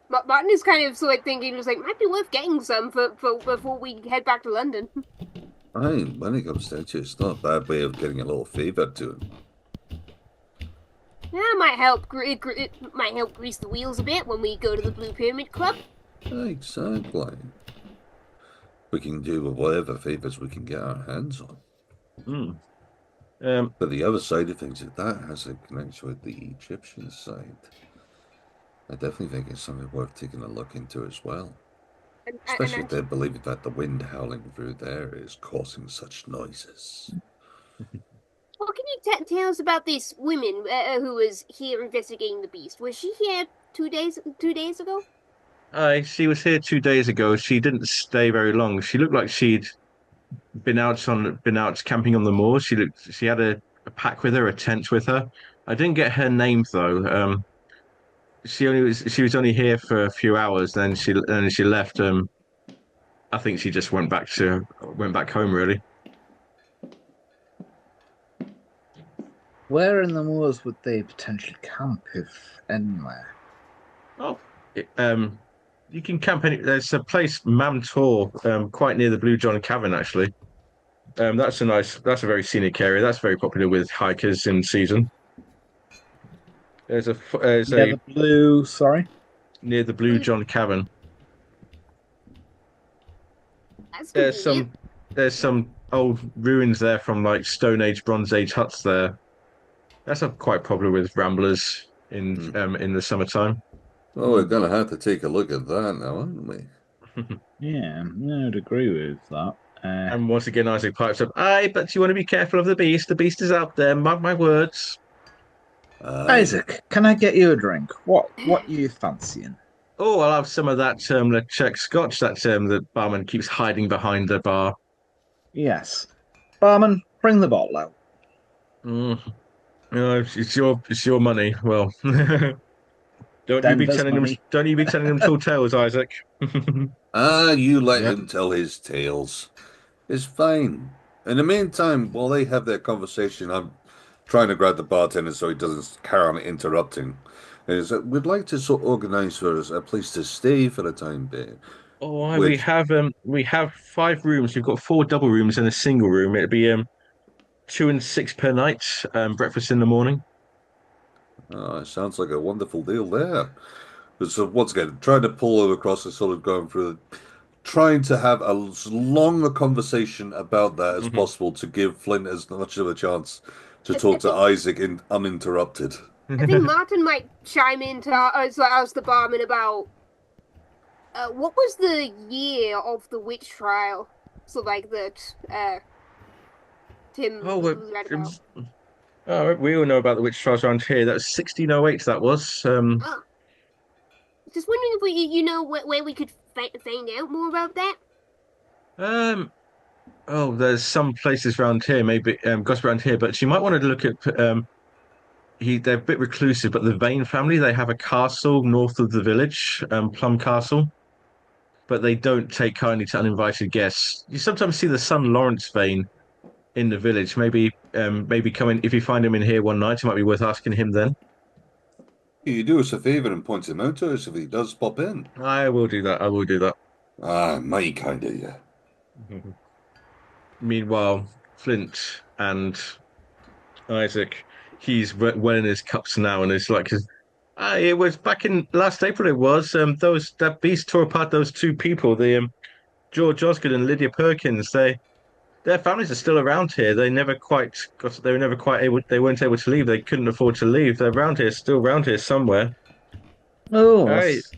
Martin is kind of, so, like, thinking, just, like, might be worth getting some for before we head back to London. When it comes down to it, it's not a bad way of getting a little favor to him. Yeah, it might help grease the wheels a bit when we go to the Blue Pyramid Club. Exactly. We can do with whatever favors we can get our hands on. Hmm. Um, But the other side of things, if that has a connection with the Egyptian side, I definitely think it's something worth taking a look into as well. And Especially if they believe that the wind howling through there is causing such noises. what can you tell us about this woman who was here investigating the beast? Was she here 2 days ago? she was here 2 days ago. She didn't stay very long. She looked like she'd been out camping on the moors. She had a pack with her, a tent with her. I didn't get her name though. She was only here for a few hours, then she left. I think she just went back home really. Where in the moors would they potentially camp, if anywhere? Oh, it- um, you can camp there's a place, Mam Tor, quite near the Blue John Cavern actually. That's a very scenic area. That's very popular with hikers in season. There's Near a the blue, sorry. near the Blue Blue. John Cavern. That's There's convenient. some old ruins there from like Stone Age, Bronze Age huts there. That's a quite popular with ramblers Hmm. in the summertime. Well, we're gonna have to take a look at that now, aren't we? Yeah, I'd agree with that. And once again, Isaac pipes up, aye, but you want to be careful of the beast. The beast is out there, mark my words. Aye. Isaac, can I get you a drink? What are you fancying? Oh, I'll have some of that the Czech scotch that the barman keeps hiding behind the bar. Yes. Barman, bring the bottle out. Mm. It's your money. Well, Denver's money. don't you be telling them tall tales, Isaac. Ah, you let Yeah. him tell his tales. It's fine. In the meantime, while they have their conversation, I'm trying to grab the bartender so he doesn't carry on interrupting. Is that we'd like to sort of organize for us a place to stay for the time being. Oh, Which, we have 5 rooms. We've got 4 double rooms and a single room. It'd be 2 and 6 per night. Breakfast in the morning. sounds like a wonderful deal there. So once again, trying to pull her across and sort of going through, trying to have as long a conversation about that as possible to give Flint as much of a chance to I talk to think Isaac in uninterrupted. I think Martin might chime in to ask the barman about what was the year of the witch trial? So like that Tim Oh, read about. we all know about the witch trials around here. That was 1608. That was. Oh, just wondering if you know where we could find out more about that. Um. Oh, there's some places around here, maybe gossip around here, but you might want to look at they're a bit reclusive, but the Vane family, they have a castle north of the village, Plum Castle, but they don't take kindly to uninvited guests. You sometimes see the son Lawrence Vane in the village. Maybe come in if you find him in here one night, it might be worth asking him then. You do us a favor and point him out to us if he does pop in. I will do that. I will do that. Ah, mighty kind of you. Meanwhile, Flint and Isaac, he's well in his cups now, and it's like it was back in last April. It was that beast tore apart those 2 people, the George Osgood and Lydia Perkins. Their families are still around here. They never quite got. They were never quite able. They weren't able to leave. They couldn't afford to leave. They're around here, still around here somewhere. Oh, Aye, that's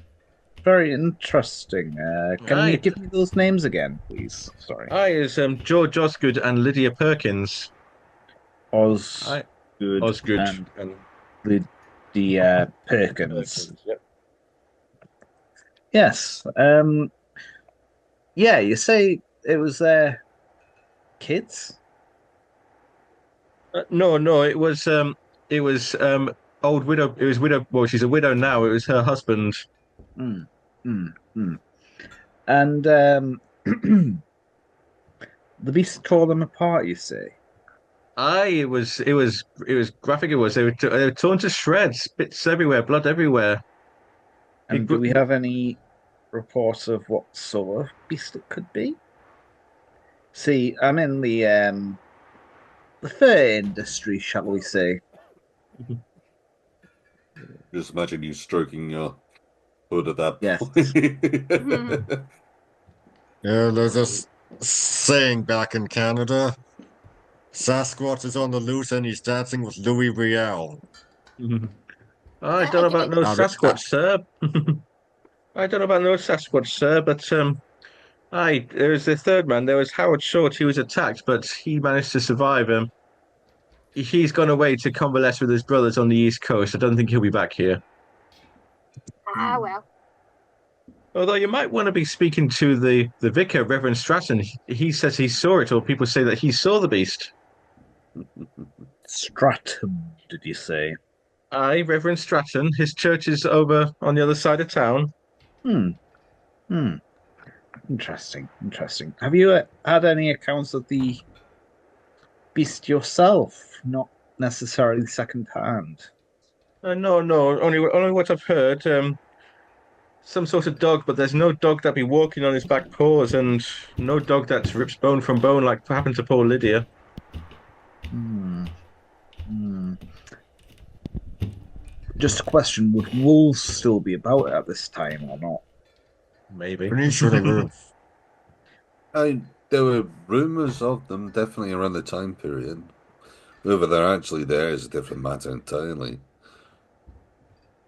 very interesting. Can you aye, give me those names again, please? Sorry. aye. Is George Osgood and Lydia Perkins. Aye, Osgood Osgood and and Lydia Perkins. Perkins. Yep. Yes. Yeah, you say it was their kids? No, no. It was old widow. It was widow. Well, she's a widow now. It was her husband. Mm, mm. And the beast tore them apart, you say? Aye, it was graphic. It was. They were torn to shreds, bits everywhere, blood everywhere. It, And do we have any reports of what sort of beast it could be? See, I'm in the fur industry, shall we say? Just imagine you stroking your hood at that Yes. point. Yeah, there's this saying back in Canada. Sasquatch is on the loose and he's dancing with Louis Riel. I don't know about no Out of, Sasquatch, sir. I don't know about no Sasquatch, sir, but aye, there was the third man. There was Howard Short. He was attacked, but he managed to survive. He's gone away to convalesce with his brothers on the East Coast. I don't think he'll be back here. Ah well. Although you might want to be speaking to the vicar, Reverend Stratton. He says he saw it, or people say that he saw the beast. Stratum, did you say? Aye, Reverend Stratton. His church is over on the other side of town. Hmm. Hmm. Interesting. Interesting. Have you had any accounts of the beast yourself? Not necessarily second hand. No, no, only what I've heard. Some sort of dog, but there's no dog that be walking on his back paws, and no dog that rips bone from bone like happened to poor Lydia. Hmm. Hmm. Just a question: would wolves still be about at this time or not? Maybe. pretty sure they were. There were rumors of them definitely around the time period. Whether they're actually there is a different matter entirely.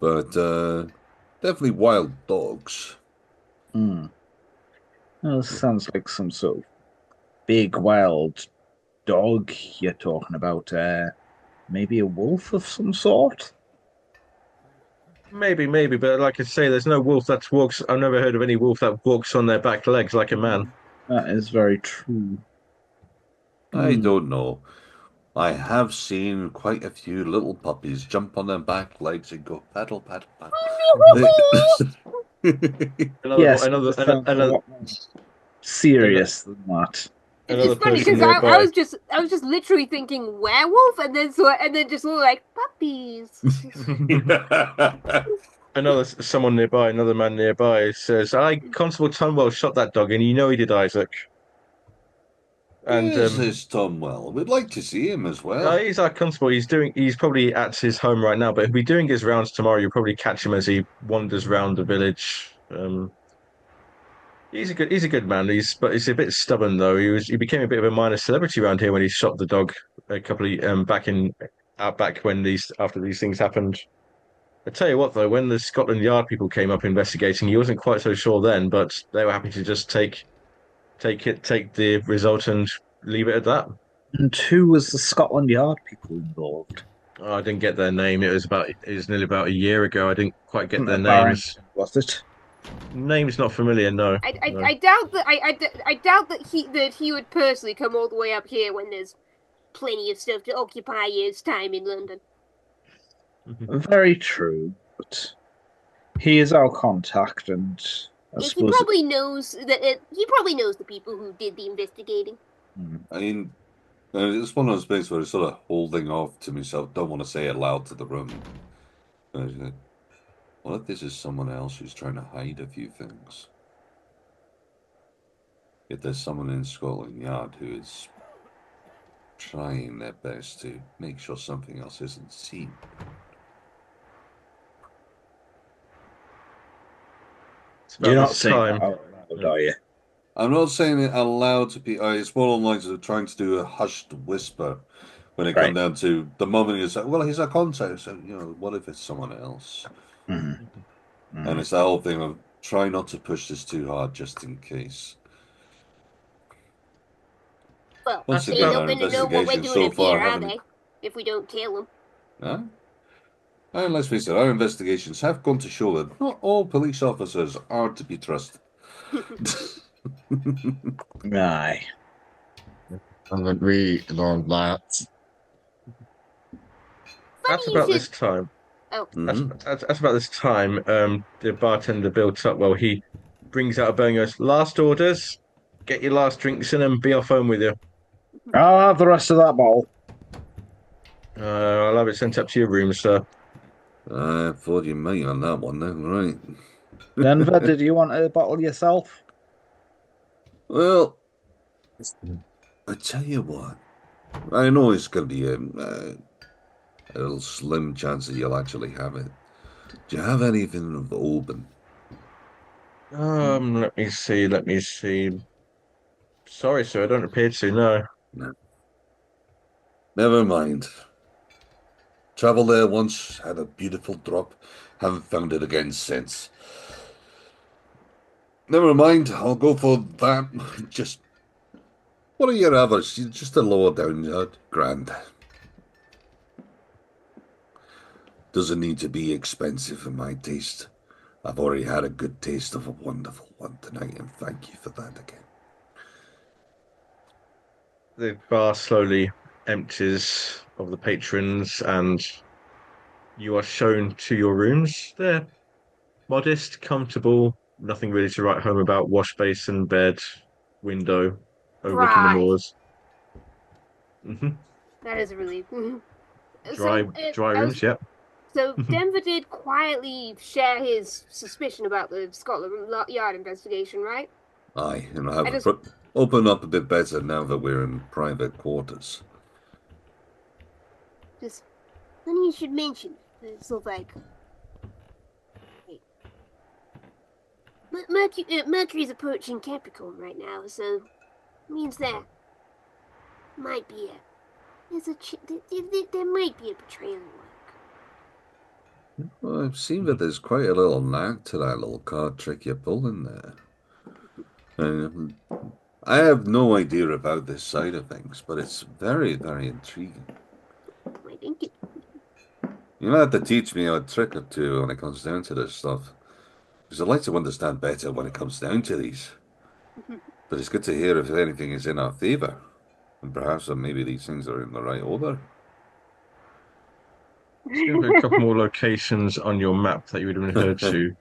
But definitely wild dogs. Hmm. Well, this sounds like some sort of big wild dog you're talking about. Maybe a wolf of some sort? Maybe, but like I say, there's no wolf that walks. I've never heard of any wolf that walks on their back legs like a man. That is very true. I Hmm. don't know. I have seen quite a few little puppies jump on their back legs and go paddle, paddle, paddle. They- Yes, but this sounds a Another, lot more serious than that. It's another funny person because I nearby. was just literally thinking werewolf, and then just all like puppies. Someone nearby, another man nearby says, "I Constable Tumwell shot that dog, and you know he did, Isaac." And Where's this Tomwell? We'd like to see him as well. he's our constable. He's probably at his home right now, but he'll be doing his rounds tomorrow. You'll probably catch him as he wanders round the village. He's a good man. But he's a bit stubborn though. He became a bit of a minor celebrity around here when he shot the dog a couple of back in out back when these after these things happened. I tell you what though, when the Scotland Yard people came up investigating, he wasn't quite so sure then, but they were happy to just take the result and leave it at that. And who was the Scotland Yard people involved? Oh, I didn't get their name. It was nearly about a year ago. I didn't quite get Wasn't their it names. Barrington, was it? Name's not familiar. No, no. I doubt that I doubt that he would personally come all the way up here when there's plenty of stuff to occupy his time in London. Very true, but he is our contact, and I Yes, suppose. he probably knows the people who did the investigating. I mean, it's one of those bits where I'm sort of holding off to myself. Don't want to say it loud to the room. What if this is someone else who's trying to hide a few things? If there's someone in Scotland Yard who is trying their best to make sure something else isn't seen. It's You're about not this saying that time. out loud, are you? I'm not saying it aloud to people. It's more along the lines of trying to do a hushed whisper when it comes Right. down to the moment you say, well, he's a contact. So, what if it's someone else? Mhm. And Mhm. it's that whole thing of try not to push this too hard just in case. Well, Once That's they're again, about not our going to know what we're investigations doing so up here, far are haven't. they? If we don't kill them. Huh? And let's face it, our investigations have gone to show that not all police officers are to be trusted. Aye. Haven't we learned that? Funny that's you about should. this time. Oh, Mhm. That's about this time. The bartender built up. Well, he brings out a bang. Goes, last orders. Get your last drinks in and be off home with you. I'll have the rest of that bottle. I'll have it sent up to your room, sir. I thought you might on that one then, right? Denver, did you want a bottle yourself? Well, I tell you what, I know it's going to be a little slim chance that you'll actually have it. Do you have anything of open? Let me see. Let me see. Sorry, sir. I don't appear to. No. No. Never mind. Traveled there once, had a beautiful drop, haven't found it again since. Never mind, I'll go for that. Just, what are your others? Just a lower down grand. Doesn't need to be expensive for my taste. I've already had a good taste of a wonderful one tonight, and thank you for that again. The bar slowly empties of the patrons, and you are shown to your rooms. They're modest, comfortable, nothing really to write home about. Wash basin, bed, window, overlooking the dry. moors. That is a relief. Dry, So, dry rooms. Yep. so Denver did quietly share his suspicion about the Scotland Yard investigation, right? Aye, and I I have just opened up a bit better now that we're in private quarters. Just funny you should mention. It's sort of like Mercury's approaching Capricorn right now, so means there might be a there might be a betrayal at work. Well, I've seen that there's quite a little knack to that little card trick you're pulling there. And I have no idea about this side of things, but it's very, very intriguing. I think it. You might have to teach me a trick or two when it comes down to this stuff. Because I'd like to understand better when it comes down to these. But it's good to hear if anything is in our favor. And perhaps maybe these things are in the right order. Just give a couple more locations on your map that you would have referred to.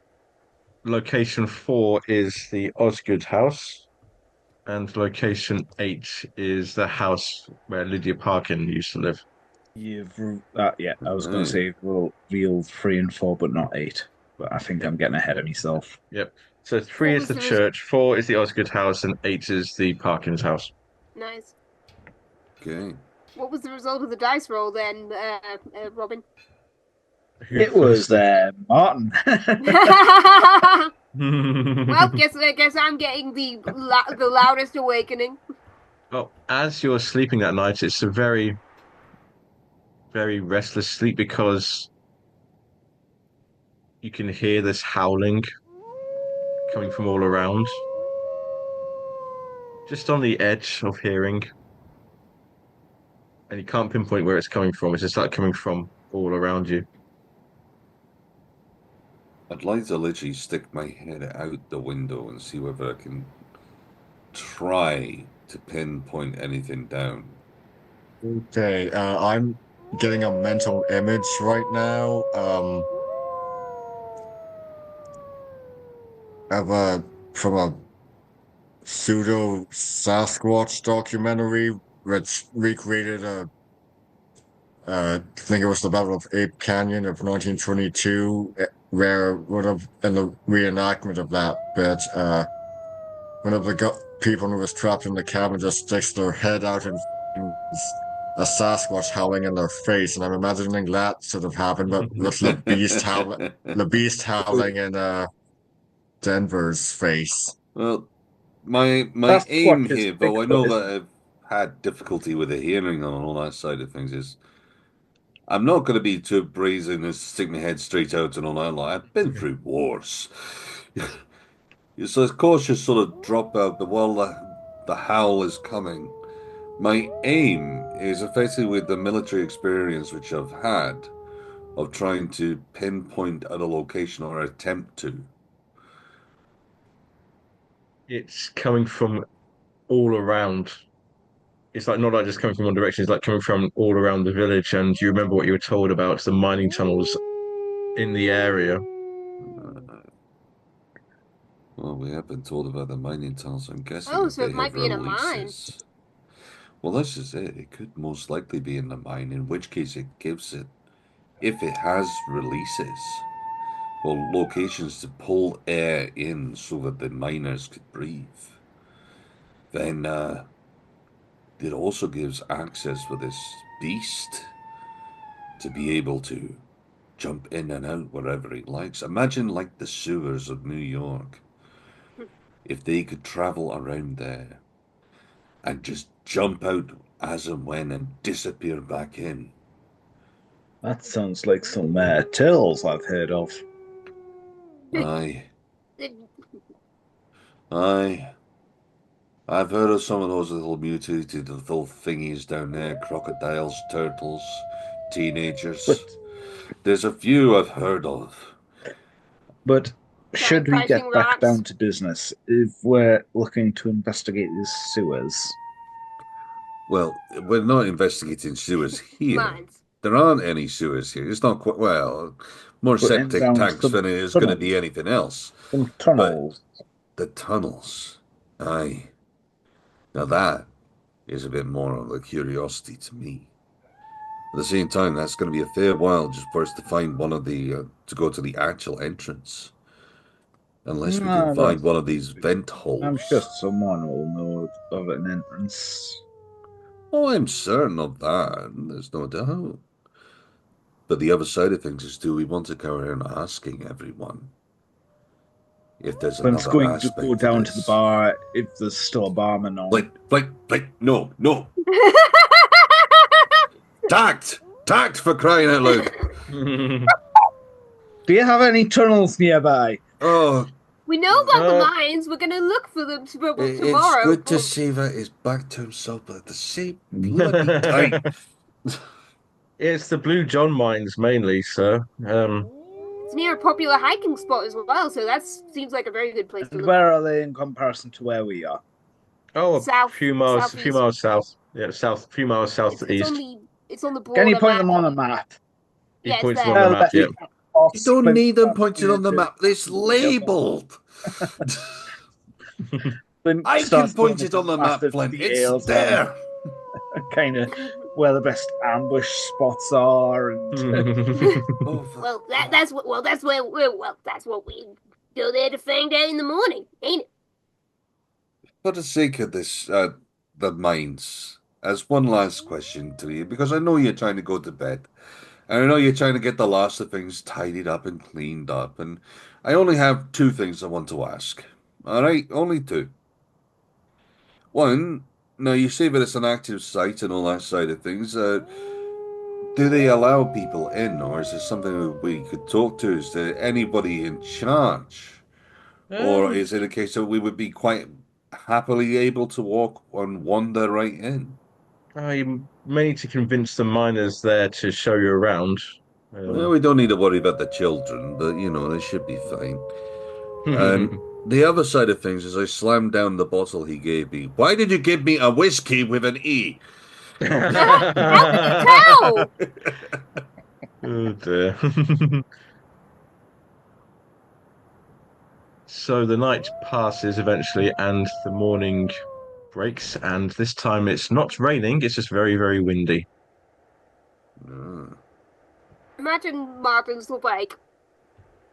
Location 4 is the Osgood house, and location 8 is the house where Lydia Parkin used to live. Yeah, I was going to Right. say revealed 3 and 4, but not 8. But I think I'm getting ahead of myself. Yep. So 3 What is was the the church, 4 is the Osgood house, and 8 is the Parkins house. Nice. Okay. What was the result of the dice roll then, Robin? It was Martin. Well, guess I'm getting the loudest awakening. Well, as you're sleeping that night, it's a very, very restless sleep because you can hear this howling coming from all around, just on the edge of hearing, and you can't pinpoint where it's coming from. It's just like coming from all around you. I'd like to literally stick my head out the window and see whether I can try to pinpoint anything down. Okay, I'm getting a mental image right now, of from a pseudo Sasquatch documentary which recreated I think it was the Battle of Ape Canyon of 1922, where one of in the reenactment of that bit, one of the people who was trapped in the cabin just sticks their head out and a Sasquatch howling in their face, and I'm imagining that sort of happened, but with the beast howling in Denver's face. Well, my That's what aim is here, though I Bigfoot, know isn't that it? I've had difficulty with the hearing and all that side of things, is I'm not going to be too brazen and stick my head straight out and all that. Like, I've been through wars. So of course you sort of drop out, but while the howl is coming, my aim is effectively with the military experience which I've had of trying to pinpoint at a location or attempt to. It's coming from all around. It's like not like just coming from one direction, it's like coming from all around the village. And you remember what you were told about the mining tunnels in the area. Uh, well, we have been told about the mining tunnels. I'm guessing Oh, if so they it might have be in a mine. releases. Well, this is it. It could most likely be in the mine, in which case it gives it, if it has releases, well, locations to pull air in so that the miners could breathe. Then it also gives access for this beast to be able to jump in and out wherever he likes. Imagine like the sewers of New York. If they could travel around there and just jump out as and when and disappear back in. That sounds like some tales I've heard of. Aye, aye. I've heard of some of those little mutated little thingies down there, crocodiles, turtles, But teenagers. There's a few I've heard of. but Giant should we crouching get back rats. down to business if we're looking to investigate these sewers? Well, we're not investigating sewers here. Mines. There aren't any sewers here. It's not quite, well, more But in septic down tanks some than it is going to be tunnels, anything else. some But tunnels. the tunnels, aye. Now that is a bit more of a curiosity to me. At the same time, that's going to be a fair while just for us to find one of the, to go to the actual entrance. Unless we can No, find that's. one of these vent I'm sure holes. someone will know of an entrance. Oh, I'm certain of that. There's no doubt. But the other side of things is, do we want to go around asking everyone? if there's Clint's another going to go aspect to down to the this. bar if there's still a barman on. Blake, no. Tact for crying out loud. Do you have any tunnels nearby? Oh, We know about the mines. We're gonna look for them it's tomorrow. good to see that he's back to himself, but at the same bloody time. It's the Blue John mines mainly, sir. It's near a popular hiking spot as well, so that seems like a very good place to And look. where are they in comparison to where we are? Oh, South, a few miles southeast. south. Yeah, south, a few miles southeast. It's on the Can you broader point map. them on a map? He Yeah, it's points it there. on the map. Yeah. You don't need them pointed on the map. It's labelled. I can point it on the map, Flint. It's there. Kind of where the best ambush spots are, and Well, that's what we go there to find out in the morning, ain't it? For the sake of this, the mines, as one last question to you, because I know you're trying to go to bed, and I know you're trying to get the last of things tidied up and cleaned up, and I only have two things I want to ask. All right, only two. One, now you say that it's an active site and all that side of things. Do they allow people in, or is it something that we could talk to? Is there anybody in charge? Or is it a case that we would be quite happily able to walk and wander right in? I may need to convince the miners there to show you around. Well, we don't need to worry about the children, but they should be fine. And the other side of things is I slammed down the bottle he gave me. Why did you give me a whiskey with an E? How can you tell? Oh dear. So the night passes eventually, and the morning breaks, and this time it's not raining, it's just very, very windy. Imagine Martin's like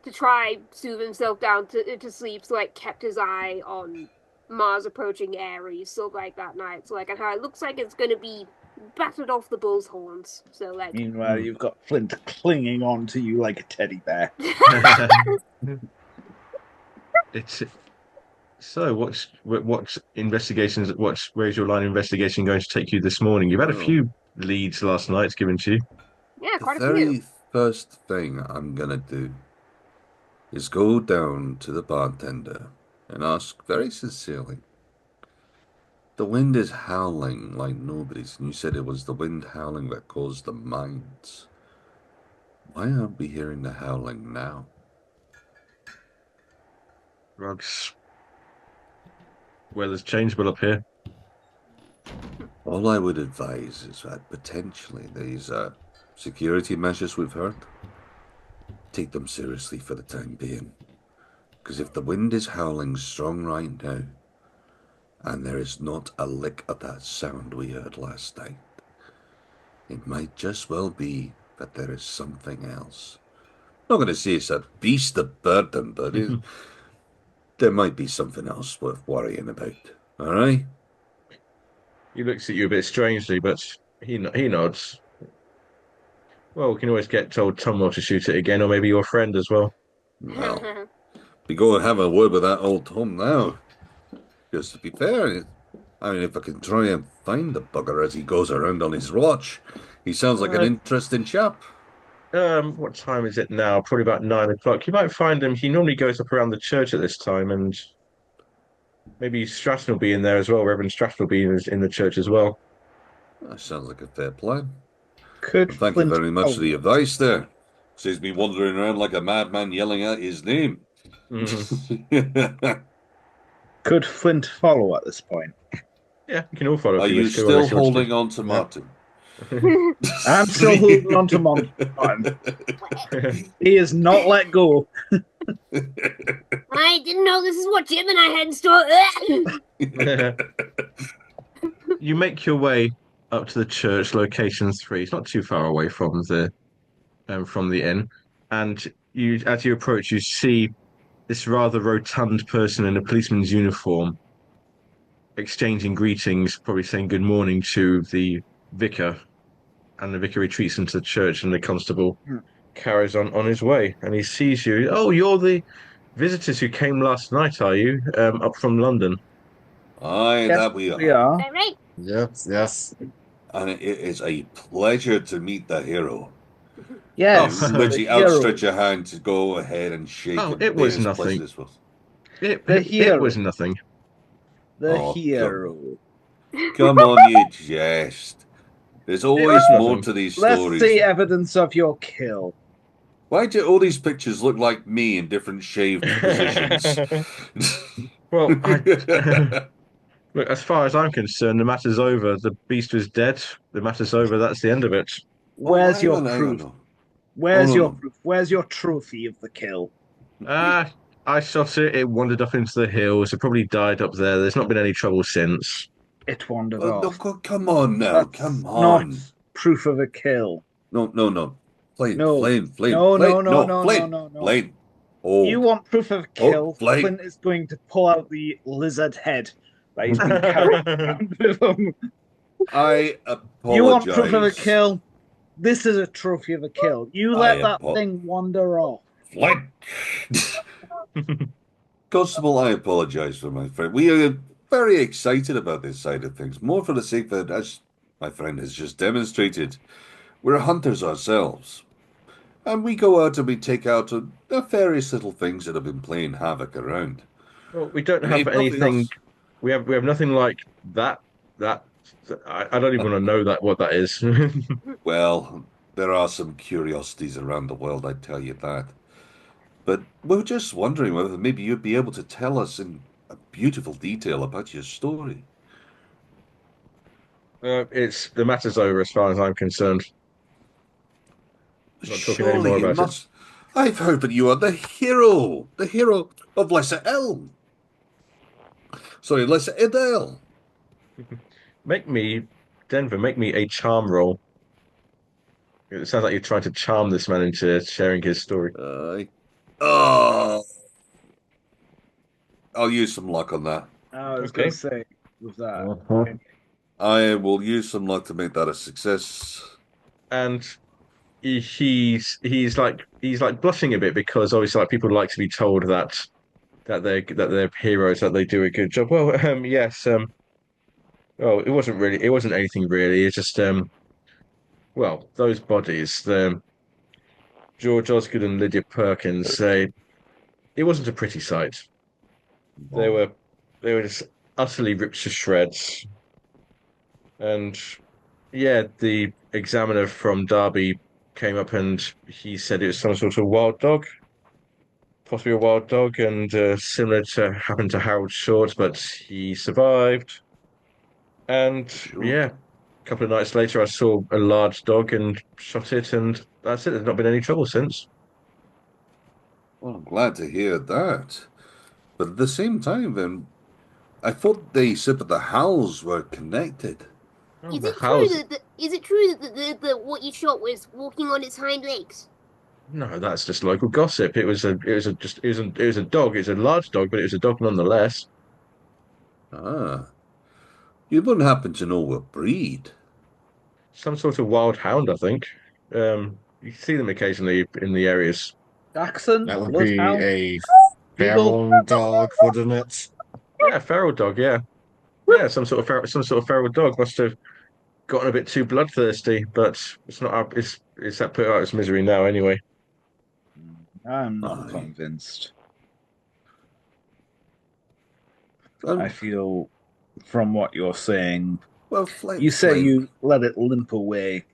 to try soothe himself down to sleep, so kept his eye on Mars approaching Ares, that night, and how it looks like it's gonna be battered off the bull's horns. So meanwhile, you've got Flint clinging on to you like a teddy bear. It's so what investigations? Where's your line of investigation going to take you this morning? You've had a few leads last night given to you. Yeah, quite the a few. very first thing I'm gonna do is go down to the bartender and ask very sincerely. The wind is howling like nobody's, and you said it was the wind howling that caused the mines. Why aren't we hearing the howling now? Rugs. Weather's changeable up here. All I would advise is that potentially these security measures we've heard, take them seriously for the time being. Because if the wind is howling strong right now, and there is not a lick of that sound we heard last night, it might just well be that there is something else. I'm not going to say it's a beast of burden, but there might be something else worth worrying about. All right? He looks at you a bit strangely, but he nods. Well, we can always get told Tom to shoot it again, or maybe your friend as well. Well, we go and have a word with that old Tom now. Because to be fair, I mean, if I can try and find the bugger as he goes around on his watch, he sounds like an interesting chap. What time is it now? Probably about 9 o'clock. You might find him. He normally goes up around the church at this time, and maybe Stratton will be in there as well. Reverend Stratton will be in the church as well. That sounds like a fair plan. Could Thank you very much for the advice there. Saves me wandering around like a madman yelling out his name. Could Flint follow at this point? Yeah, you can all follow. Are you still holding on to Martin? I'm still holding on to Martin. He is not let go. I didn't know this is what Jim and I had in store. You make your way up to the church, location 3. It's not too far away from the inn, and as you approach, you see this rather rotund person in a policeman's uniform exchanging greetings, probably saying good morning to the vicar, and the vicar retreats into the church, and the constable carries on his way, and he sees you. Oh, you're the visitors who came last night, are you? Up from London. Aye, Yes, that we we are. are. All right. Yes, yes. And it is a pleasure to meet the hero. I Oh, Yes, the literally outstretch hero. a hand to go ahead and shake oh, and it being was as nothing. pleasant as possible. The It was hero. nothing. The Oh, hero. come on, you jest. There's It was always more nothing. to these Let's stories. see evidence of your kill. Why do all these pictures look like me in different shaved positions? Well, I look, as far as I'm concerned, the matter's over. The beast was dead. The matter's over. That's the end of it. Oh, Where's hang your on, hang on. proof? No. Oh, Where's no, your no. proof? Where's your trophy of the kill? Ah, I shot it. It wandered up into the hills. It probably died up there. There's not been any trouble since. It wandered Oh, no, off. come on now. That's Come not on. proof of a kill. No, no, no. Flame, No, flame, flame, no, no, flame. no, No, no, no, flame, no, no. flame. You Hold, want proof of a hold, kill? flame. Flint is going to pull out the lizard head that he's been carrying around with him. I You want proof of a apologize. kill? This is a trophy of a kill. You I let that apologize. thing wander off. Flame. Constable, I apologize for my friend. We are very excited about this side of things, more for the sake that, as my friend has just demonstrated, we're hunters ourselves. And we go out and we take out various little things that have been playing havoc around. Well, we don't And have if nothing anything. else, We have nothing like that. That I don't even want to know that what that is. well, there are some curiosities around the world, I'd tell you that. But we're just wondering whether maybe you'd be able to tell us in a beautiful detail about your story. It's the matter's over as far as I'm concerned. Not talking any more Surely it about it. must. I've heard that you are the hero of Lesser Elm. Sorry, Lesser Edale. Make me, Denver. Make me a charm roll. It sounds like you're trying to charm this man into sharing his story. Oh, I'll use some luck on that. I was going Okay. to say with that. Mhm. I will use some luck to make that a success. And he's like blushing a bit because obviously like people like to be told that they're heroes, that they do a good job. Well, yes, well, it wasn't anything really. It's just well, those bodies, the George Osgood and Lydia Perkins, it wasn't a pretty sight. They Oh, were they were just utterly ripped to shreds. And yeah, the examiner from Derby came up and he said it was some sort of wild dog, possibly a wild dog, and similar to happened to Harold Short, but he survived. And sure. yeah, a couple of nights later, I saw a large dog and shot it, and that's it. There's not been any trouble since. Well, I'm glad to hear that. But at the same time, then, I thought they said that the howls were connected. Oh, Is the it true house. that is it true that the what you shot was walking on its hind legs? No, that's just local gossip. It was a dog. It's a large dog, but it was a dog nonetheless. Ah, you wouldn't happen to know what breed? Some sort of wild hound, I think. You see them occasionally in the areas. Jackson, That would be Bloodhound, a Beagle. feral dog, wouldn't it? Yeah, feral dog. Yeah, yeah, some sort of feral dog must have gotten a bit too bloodthirsty, but it's not up. It's that put out of its misery now anyway. I'm not Aye. convinced. I Um, feel from what you're saying, well, you say flame. you let it limp away.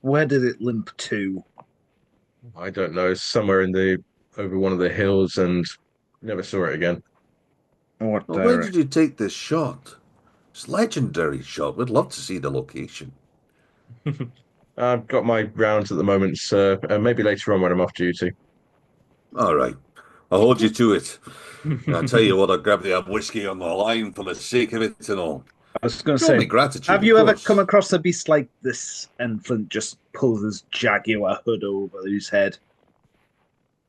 Where did it limp to? I don't know, somewhere in the over one of the hills, and never saw it again. What Well, where did you direction? take this shot? It's legendary shot. We'd love to see the location. I've got my rounds at the moment, sir. Maybe later on when I'm off duty. All right. I'll hold you to it. And I'll tell you what, I'll grab the whiskey on the line for the sake of it and all. I was going to Show me say, gratitude, have of you ever come course. across a beast like this? And Flint just pulls his jaguar hood over his head.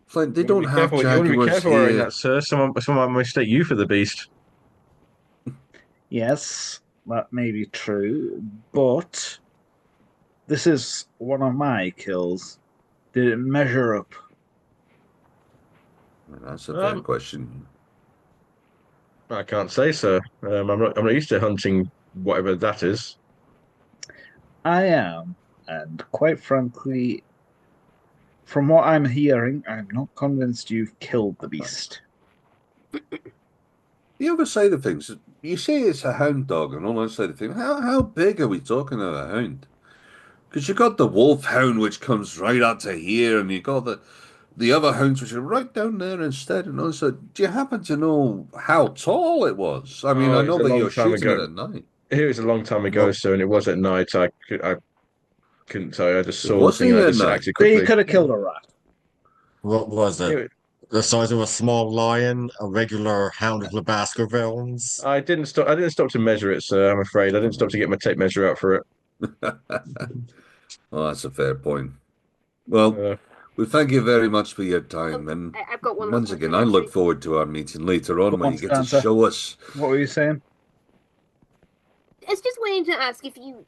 Flint, they You want to don't be have careful. You want to be jaguars careful wearing here. that, sir. Someone might mistake you for the beast. Yes, that may be true, but this is one of my kills. Did it measure up? That's a fair question. I can't say, sir. I'm not used to hunting whatever that is. I am, and quite frankly, from what I'm hearing, I'm not convinced you've killed the beast. The other side of things, you say it's a hound dog, and all that side of things. How big are we talking of a hound? Because you got the wolf hound, which comes right up to here, and you got the other hounds, which are right down there instead. And also, do you happen to know how tall it was? I mean, Oh, I it was know a that long you're time shooting it ago. at night. It was a long time ago, What sir, and it was at night. I couldn't tell you. I just It saw the thing wasn't and I at just night. acted So you quickly. could have killed a rat. what was it? It, The size of a small lion, a regular hound of the Baskervilles. I didn't stop. I didn't stop to measure it, sir. I'm afraid I didn't stop to get my tape measure out for it. Oh, that's a fair point. Well, Uh, we thank you very much for your Oh, time, and I've got one more once again, question I look actually. forward to our meeting later on when you get to Constanta, show us. what were you saying? I was just waiting to ask if you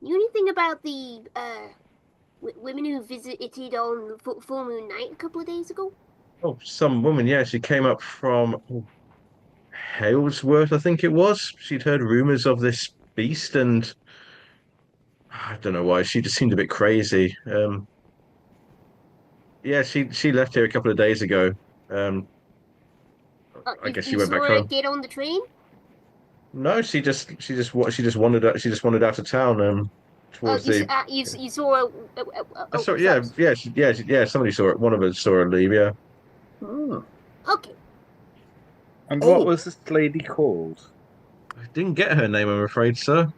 knew anything about the women who visited on full moon night a couple of days ago. oh, some woman. Yeah, she came up from Halesworth, I think it was. She'd heard rumors of this beast, and I don't know why. She just seemed a bit crazy. Yeah, she left here a couple of days ago. Um, I guess she You went back saw her home. get on the train? No, she just wandered out. She just wandered out of town. Towards the. You saw her. I saw. Sorry. Yeah. Somebody saw it. One of us saw her leave. Yeah. Oh, Okay. And what oh, was this lady called? I didn't get her name, I'm afraid, sir.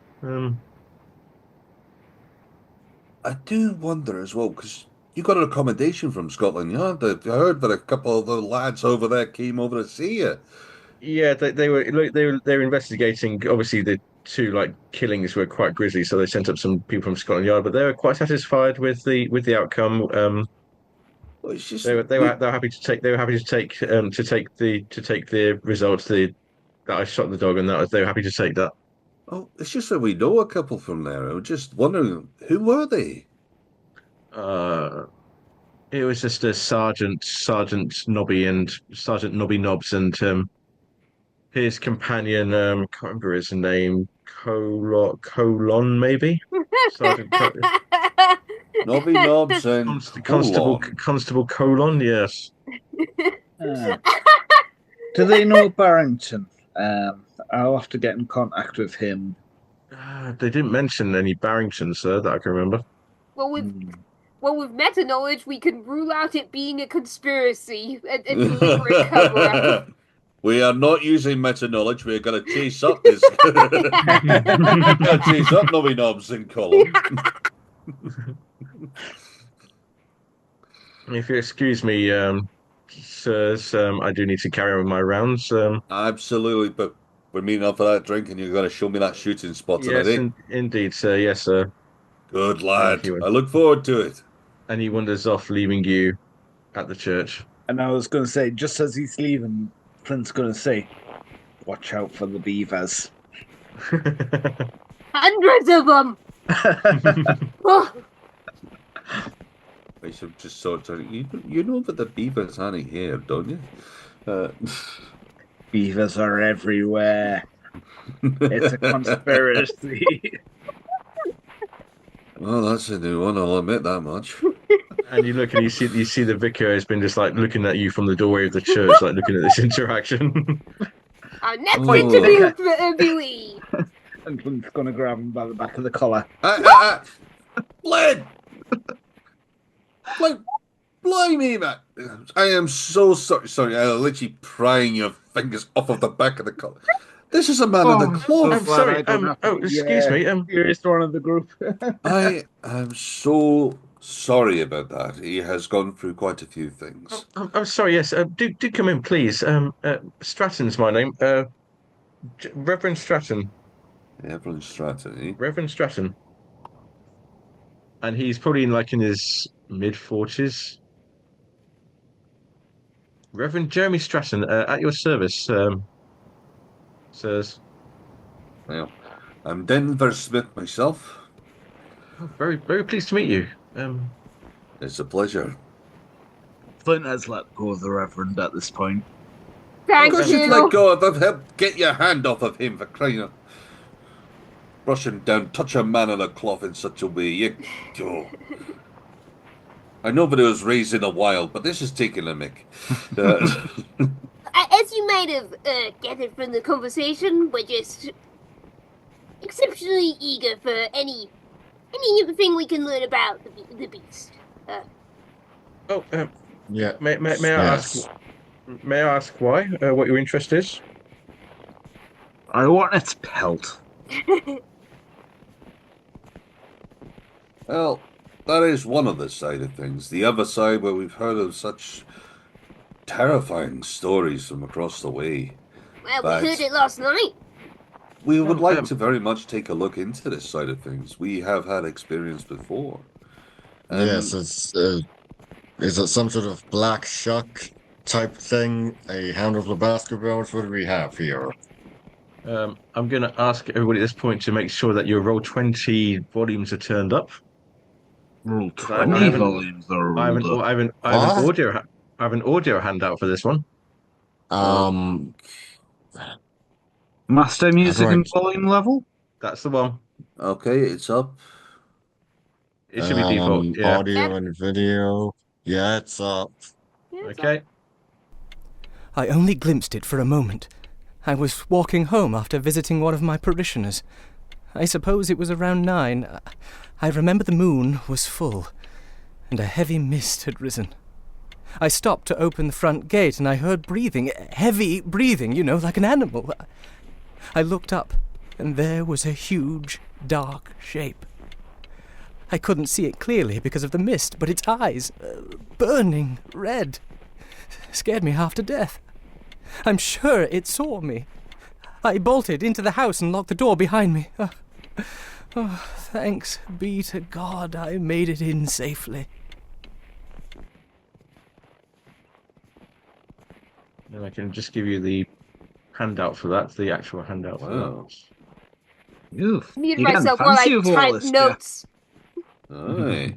I do wonder as well, because you got an accommodation from Scotland Yard. I heard that a couple of the lads over there came over to see you. Yeah, they were look, they were investigating. Obviously, the two like killings were quite grisly, so they sent up some people from Scotland Yard, but they were quite satisfied with the outcome. Well, it's just we. They were happy to take to take the results that I shot the dog, and that was they were happy to take that. Oh, it's just that we know a couple from there. I was just wondering who were they? Uh, it was just a Sergeant Nobby Nobbs and his companion. Can't remember his name. Colon maybe. Sergeant Co Nobby Nobbs and Colon. Constable Colon. Yes. Ah. Do they know Barrington? I'll have to get in contact with him. They didn't mention any Barrington, sir, that I can remember. well, with Hmm. meta knowledge, we can rule out it being a conspiracy and deliberate cover up. We are not using meta knowledge. We're going to chase up this. Going to chase up Nobby Nobbs and Colon. If you excuse me, sirs, I do need to carry on with my rounds. Absolutely, but we're meeting up for that drink, and you're going to show me that shooting spot tonight, Yes, eh? indeed, sir. Yes, sir. Good And lad. I look forward to it. he wanders off, leaving you at the church. And I was going to say, just as he's leaving, Flint's going to say, "Watch out for the beavers." Hundreds of them. Oh, I should just sort of, you know that the beavers aren't here, don't you? Beavers are everywhere. It's a conspiracy. Well, that's a new one. I'll admit that much. And you look and you see the vicar has been just like looking at you from the doorway of the church, like looking at this interaction. our next Oh. interviewee. And Flint's going to grab him by the back of the collar. Bled! Bled! Blimey, man! I am so sorry. Sorry, I'm literally prying your fingers off of the back of the collar. This is a man in the I'm cloth. sorry. Excuse me. Serious one of the group. I am so sorry about that. He has gone through quite a few things. I'm sorry. Yes. Do come in, please. Stratton's my name. Reverend Stratton. Evelyn Stratton, eh? Reverend Stratton. And he's probably in his mid-40s. Reverend Jeremy Stratton, at your service, sirs. Well, I'm Denver Smith myself. Oh, very, very pleased to meet you. It's a pleasure. Flint has let go of the Reverend at this point. Oh, Thanks, Because you'd let Halo. go of him. Get your hand off of him for crying out. Brush him down, touch a man on a cloth in such a way. Oh. I know that it was raised in a wild, but this is taking a mick. As you might have gathered from the conversation, we're just exceptionally eager for any new thing we can learn about the beast. oh, Yeah. may I ask? Yes. May I ask why? What your interest is? I want its pelt. Well, that is one of the side of things. The other side, where we've heard of such terrifying stories from across the way. Well, But we heard it last night. we would Oh, like to very much take a look into this side of things. We have had experience before. Yes, And is it some sort of black shuck type thing? A hound of the basketballs? What do we have here? I'm going to ask everybody at this point to make sure that your roll 20 volumes are turned up. Roll 'Cause I 20 haven't, volumes are I rolled haven't, up. I have an What? I have an audio handout for this one. Um, Master how do music I, and volume level? That's the one. okay, it's up. It should be default. Yeah. audio and video? Yeah, it's up. Yeah, Okay. I only glimpsed it for a moment. I was walking home after visiting one of my parishioners. I suppose it was around 9. I remember the moon was full, and a heavy mist had risen. I stopped to open the front gate, and I heard breathing, heavy breathing, like an animal. I looked up, and there was a huge, dark shape. I couldn't see it clearly because of the mist, but its eyes, burning red, scared me half to death. I'm sure it saw me. I bolted into the house and locked the door behind me. Thanks be to God I made it in safely. And I can just give you the handout for that, the actual handout for Wow. that. Oof. Mute You're getting myself while fancy I with all type this, Jeff. notes. Aye.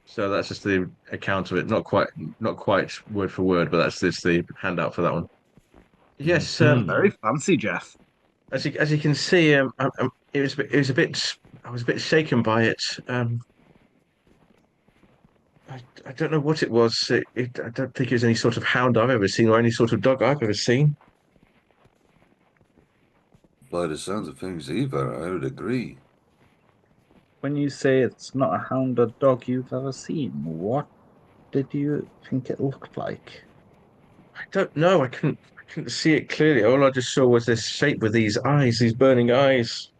So that's just the account of it. Not quite word for word, but that's just the handout for that one. Yes. Very fancy, Jeff. As you can see, it was a bit. I was a bit shaken by it. I don't know what it was. I don't think it was any sort of hound I've ever seen or any sort of dog I've ever seen. By the sounds of things, either, I would agree. When you say it's not a hound or dog you've ever seen, what did you think it looked like? I don't know. I couldn't see it clearly. All I just saw was this shape with these eyes, these burning eyes.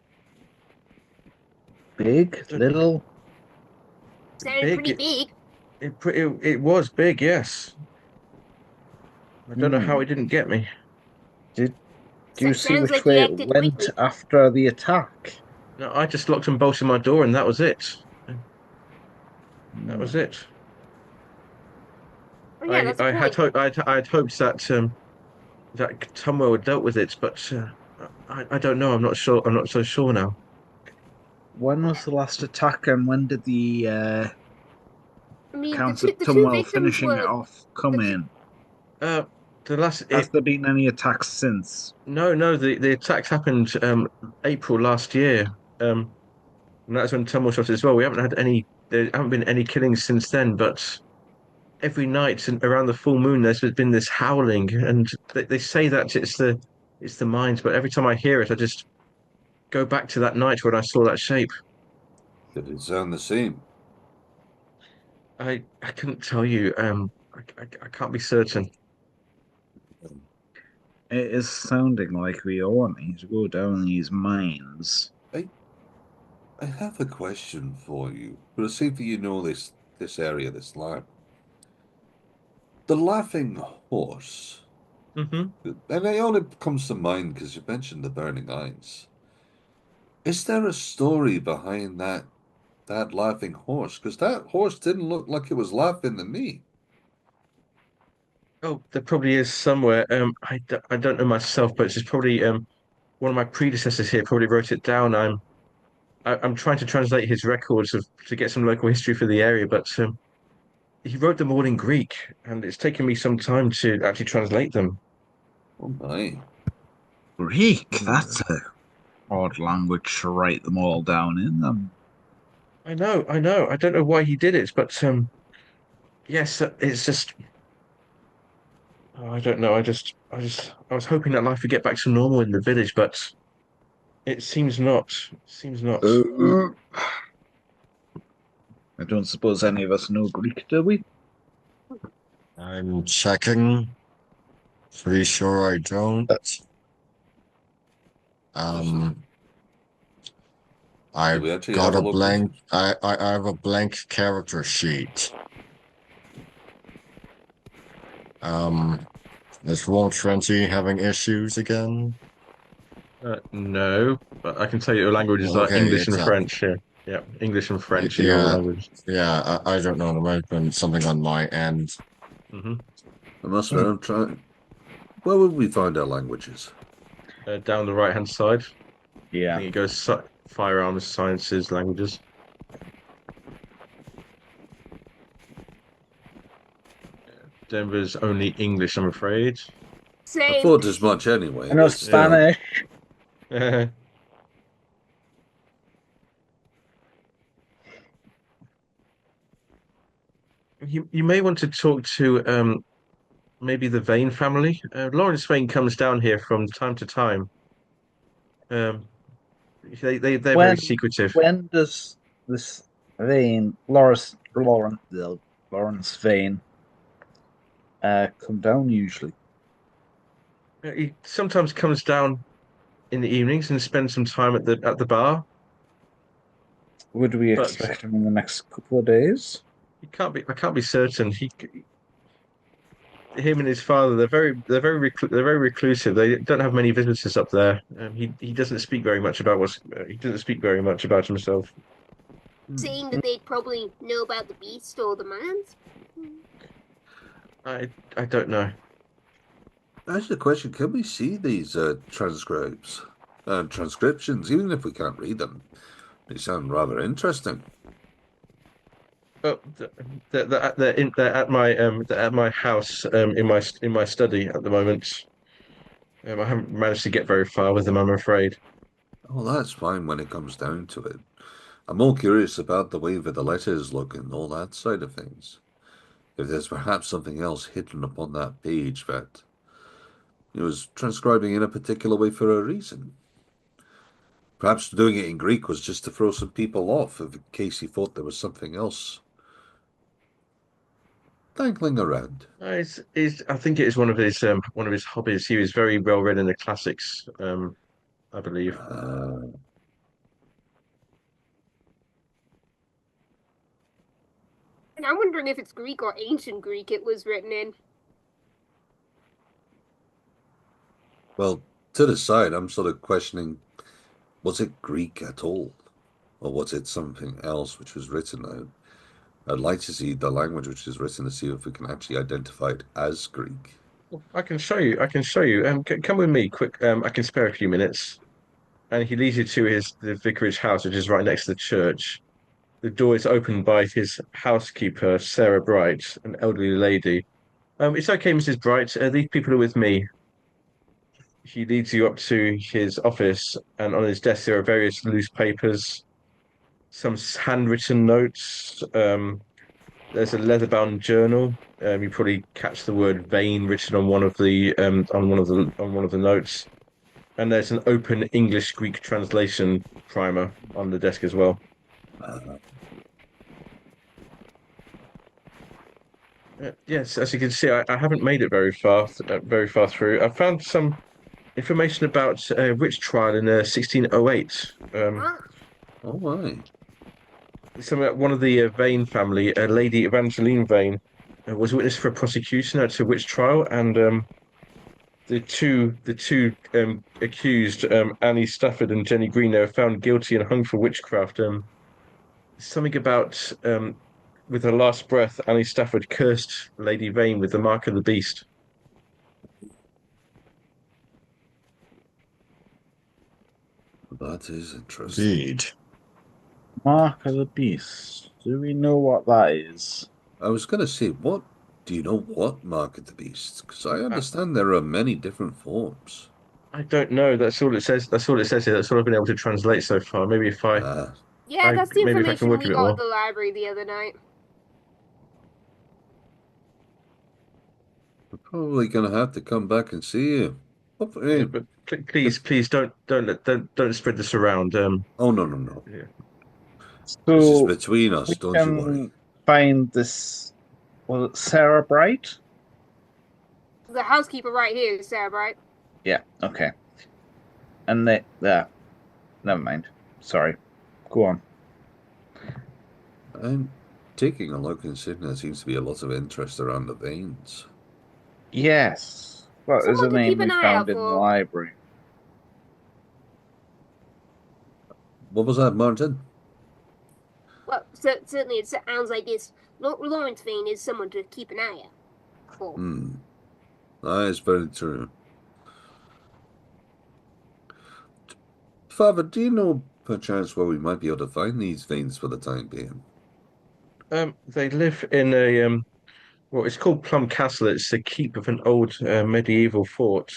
Big, little? Sounded pretty big. It was big, yes. I don't know how it didn't get me. Do you see Sounds which like you way it acted went quickly. after the attack? No, I just locked and bolted my door, and that was it. That was it. Oh, yeah, that's a point. I had hoped that that Tumwell had dealt with it, but I don't know. I'm not sure. I'm not so sure now. When was the last attack, and when did the I mean, accounts the of two Tumwell victims finishing were it off come in? The last Has there been any attacks since? no, the attacks happened April last year. And that's when Tumwell shot it as well. We haven't had any. There haven't been any killings since then, but every night and around the full moon, there's been this howling, and they say that it's the mines, but every time I hear it, I just go back to that night when I saw that shape. Did it sound the same? I couldn't tell you. I can't be certain. It is sounding like we are wanting to go down these mines. I have a question for you. But see if you know this area, this lab. The laughing horse. Mm-hmm. And it only comes to mind because you mentioned the burning eyes. Is there a story behind that laughing horse? Because that horse didn't look like it was laughing to me. Oh, there probably is somewhere. I don't know myself, but it's just probably one of my predecessors here probably wrote it down. I'm trying to translate his records to get some local history for the area, but he wrote them all in Greek, and it's taken me some time to actually translate them. Oh my. Greek, Hmm. that's a hard language to write them all down in. I know. I don't know why he did it, but yes, it's just. Oh, I don't know. I was hoping that life would get back to normal in the village, but it seems not. Seems not. Uh, I don't suppose any of us know Greek, do we? I'm checking. Pretty sure I don't. Um, Do I've we actually got have a a blank. location? I have a blank character sheet. Um, is Wall Twenty having issues again? No, but I can tell you your languages are Okay, English it's and French. Yeah, yeah. English and French are your yeah, languages. yeah. I don't know. There might have been something on my end. Hmm. I must admit, I'm trying. Where would we find our languages? Down the right hand side, I Yeah. think it goes firearms, sciences, languages. Denver's only English, I'm afraid. I Same. thought as much anyway, I know but still. Spanish. You may want to talk to maybe the Vane family. Lawrence Vane comes down here from time to time. Um, they're very When secretive. when does this Lawrence Vane come down usually? He sometimes comes down in the evenings and spends some time at the bar, Would we but expect him in the next couple of days? he can't be. I can't be certain. Him and his father, they're very reclusive. They don't have many visitors up there. He doesn't speak very much about he doesn't speak very much about himself. Hmm. Saying that they'd probably know about the beast or the man. I don't know. That's the question. Can we see these transcriptions, even if we can't read them? They sound rather interesting. But they're at my house in my study at the moment. I haven't managed to get very far with them, I'm afraid. Oh, that's fine when it comes down to it. I'm more curious about the way that the letters look and all that side of things. If there's perhaps something else hidden upon that page that he was transcribing in a particular way for a reason. Perhaps doing it in Greek was just to throw some people off, in case he thought there was something else dangling around. I think it is one of his hobbies. He was very well read in the classics, I believe. Uh, And I'm wondering if it's Greek or ancient Greek it was written in. well, to the side, I'm sort of questioning, was it Greek at all? Or was it something else which was written out? I'd like to see the language which is written to see if we can actually identify it as Greek. I can show you. I can show you. Come with me, quick. I can spare a few minutes. And he leads you to the vicarage house, which is right next to the church. The door is opened by his housekeeper, Sarah Bright, an elderly lady. It's okay, Mrs. Bright. These people are with me. He leads you up to his office, and on his desk there are various loose papers, some handwritten notes. There's a leather-bound journal. You probably catch the word "vein" written on one of the notes, and there's an open English-Greek translation primer on the desk as well. Uh, Yes, as you can see, I haven't made it very far through. I found some information about a witch trial in 1608. Ah, oh my. Some one of the Vane family, Lady Evangeline Vane, was witness for a prosecution at a witch trial, and the two accused, Annie Stafford and Jenny Green, they were found guilty and hung for witchcraft. Something about with her last breath, Annie Stafford cursed Lady Vane with the mark of the beast. That is interesting. Indeed. Mark of the Beast. Do we know what that is? I was going to say, what do you know what mark of the beast? Because I Uh, understand there are many different forms. I don't know. That's all it says. That's all it says here. That's all I've been able to translate so far. Maybe if I, Ah, Yeah, that's the maybe if I can information work a we bit got at more. the library the other night. we're probably going to have to come back and see you. Yeah, Hopefully, but please don't spread this around. oh, no, no, no. Yeah. This is So between we us, don't you worry. can find this, was it Sarah Bright? The housekeeper right here is Sarah, right? Yeah, okay. And they, yeah, never mind. Sorry. Go on. I'm taking a look and seeing there seems to be a lot of interest around the veins. Yes. That is a Someone to name keep we an eye found out in the for. library. What was that, Martin? Well, certainly it sounds like this. Lawrence Vane is someone to keep an eye out for. Hmm. That is very true. Father, do you know perchance where we might be able to find these veins for the time being? They live in a well, it's called Plum Castle. It's a keep of an old medieval fort.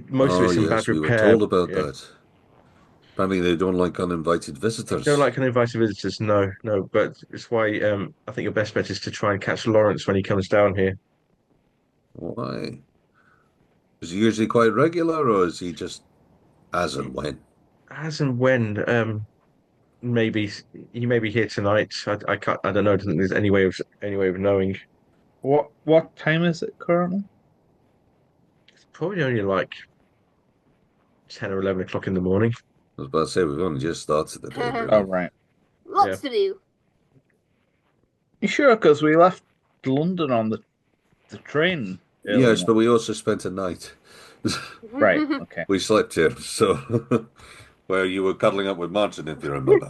Most of Oh, it's in yes, bad we were repair. told about Yeah. that. Apparently, they don't like uninvited They don't visitors. like uninvited visitors, no, no. But it's why I think your best bet is to try and catch Lawrence when he comes down here. Why? Is he usually quite regular, or is he just as and when? As and when, maybe he may be here tonight. I can't. I don't know. I don't think there's any way of knowing. What time is it currently? It's probably only like 10 or 11 o'clock in the morning. I was about to say, we've only just started the day, Oh, really. right. Yeah. Lots to do. You sure? Because we left London on the train early Yes, enough. but we also spent a night. Right, okay. We slept here, so where you were cuddling up with Martin, if you remember.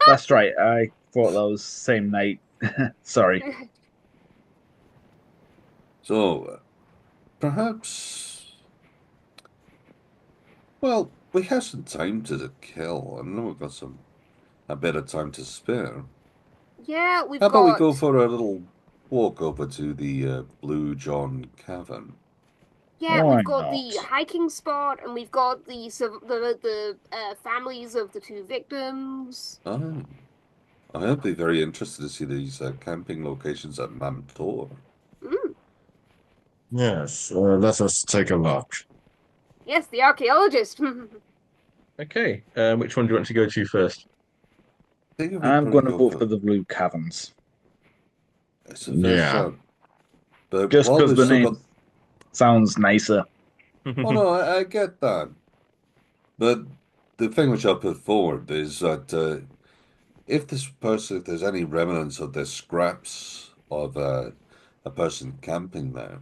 That's right. I thought that was same night. Sorry. So perhaps, well, we have some time to kill. I know we've got a bit of time to spare. Yeah, we've How about we go got. for a little walk over to the Blue John Cavern? Yeah, Why we've got the not? hiking spot, and we've got the families of the two victims. Ah, I'd be very interested to see these camping locations at Mamtor. Mm, Yes, let us take a look. yes, the archaeologist. Okay. Which one do you want to go to first? I think we I'm probably going to go go for for the Blue Caverns. it's a fair Yeah. shout. But Just while because we've the still name got, sounds nicer. oh no, I get that. But the thing which I'll put forward is that if this person, if there's any remnants of the scraps of a person camping there,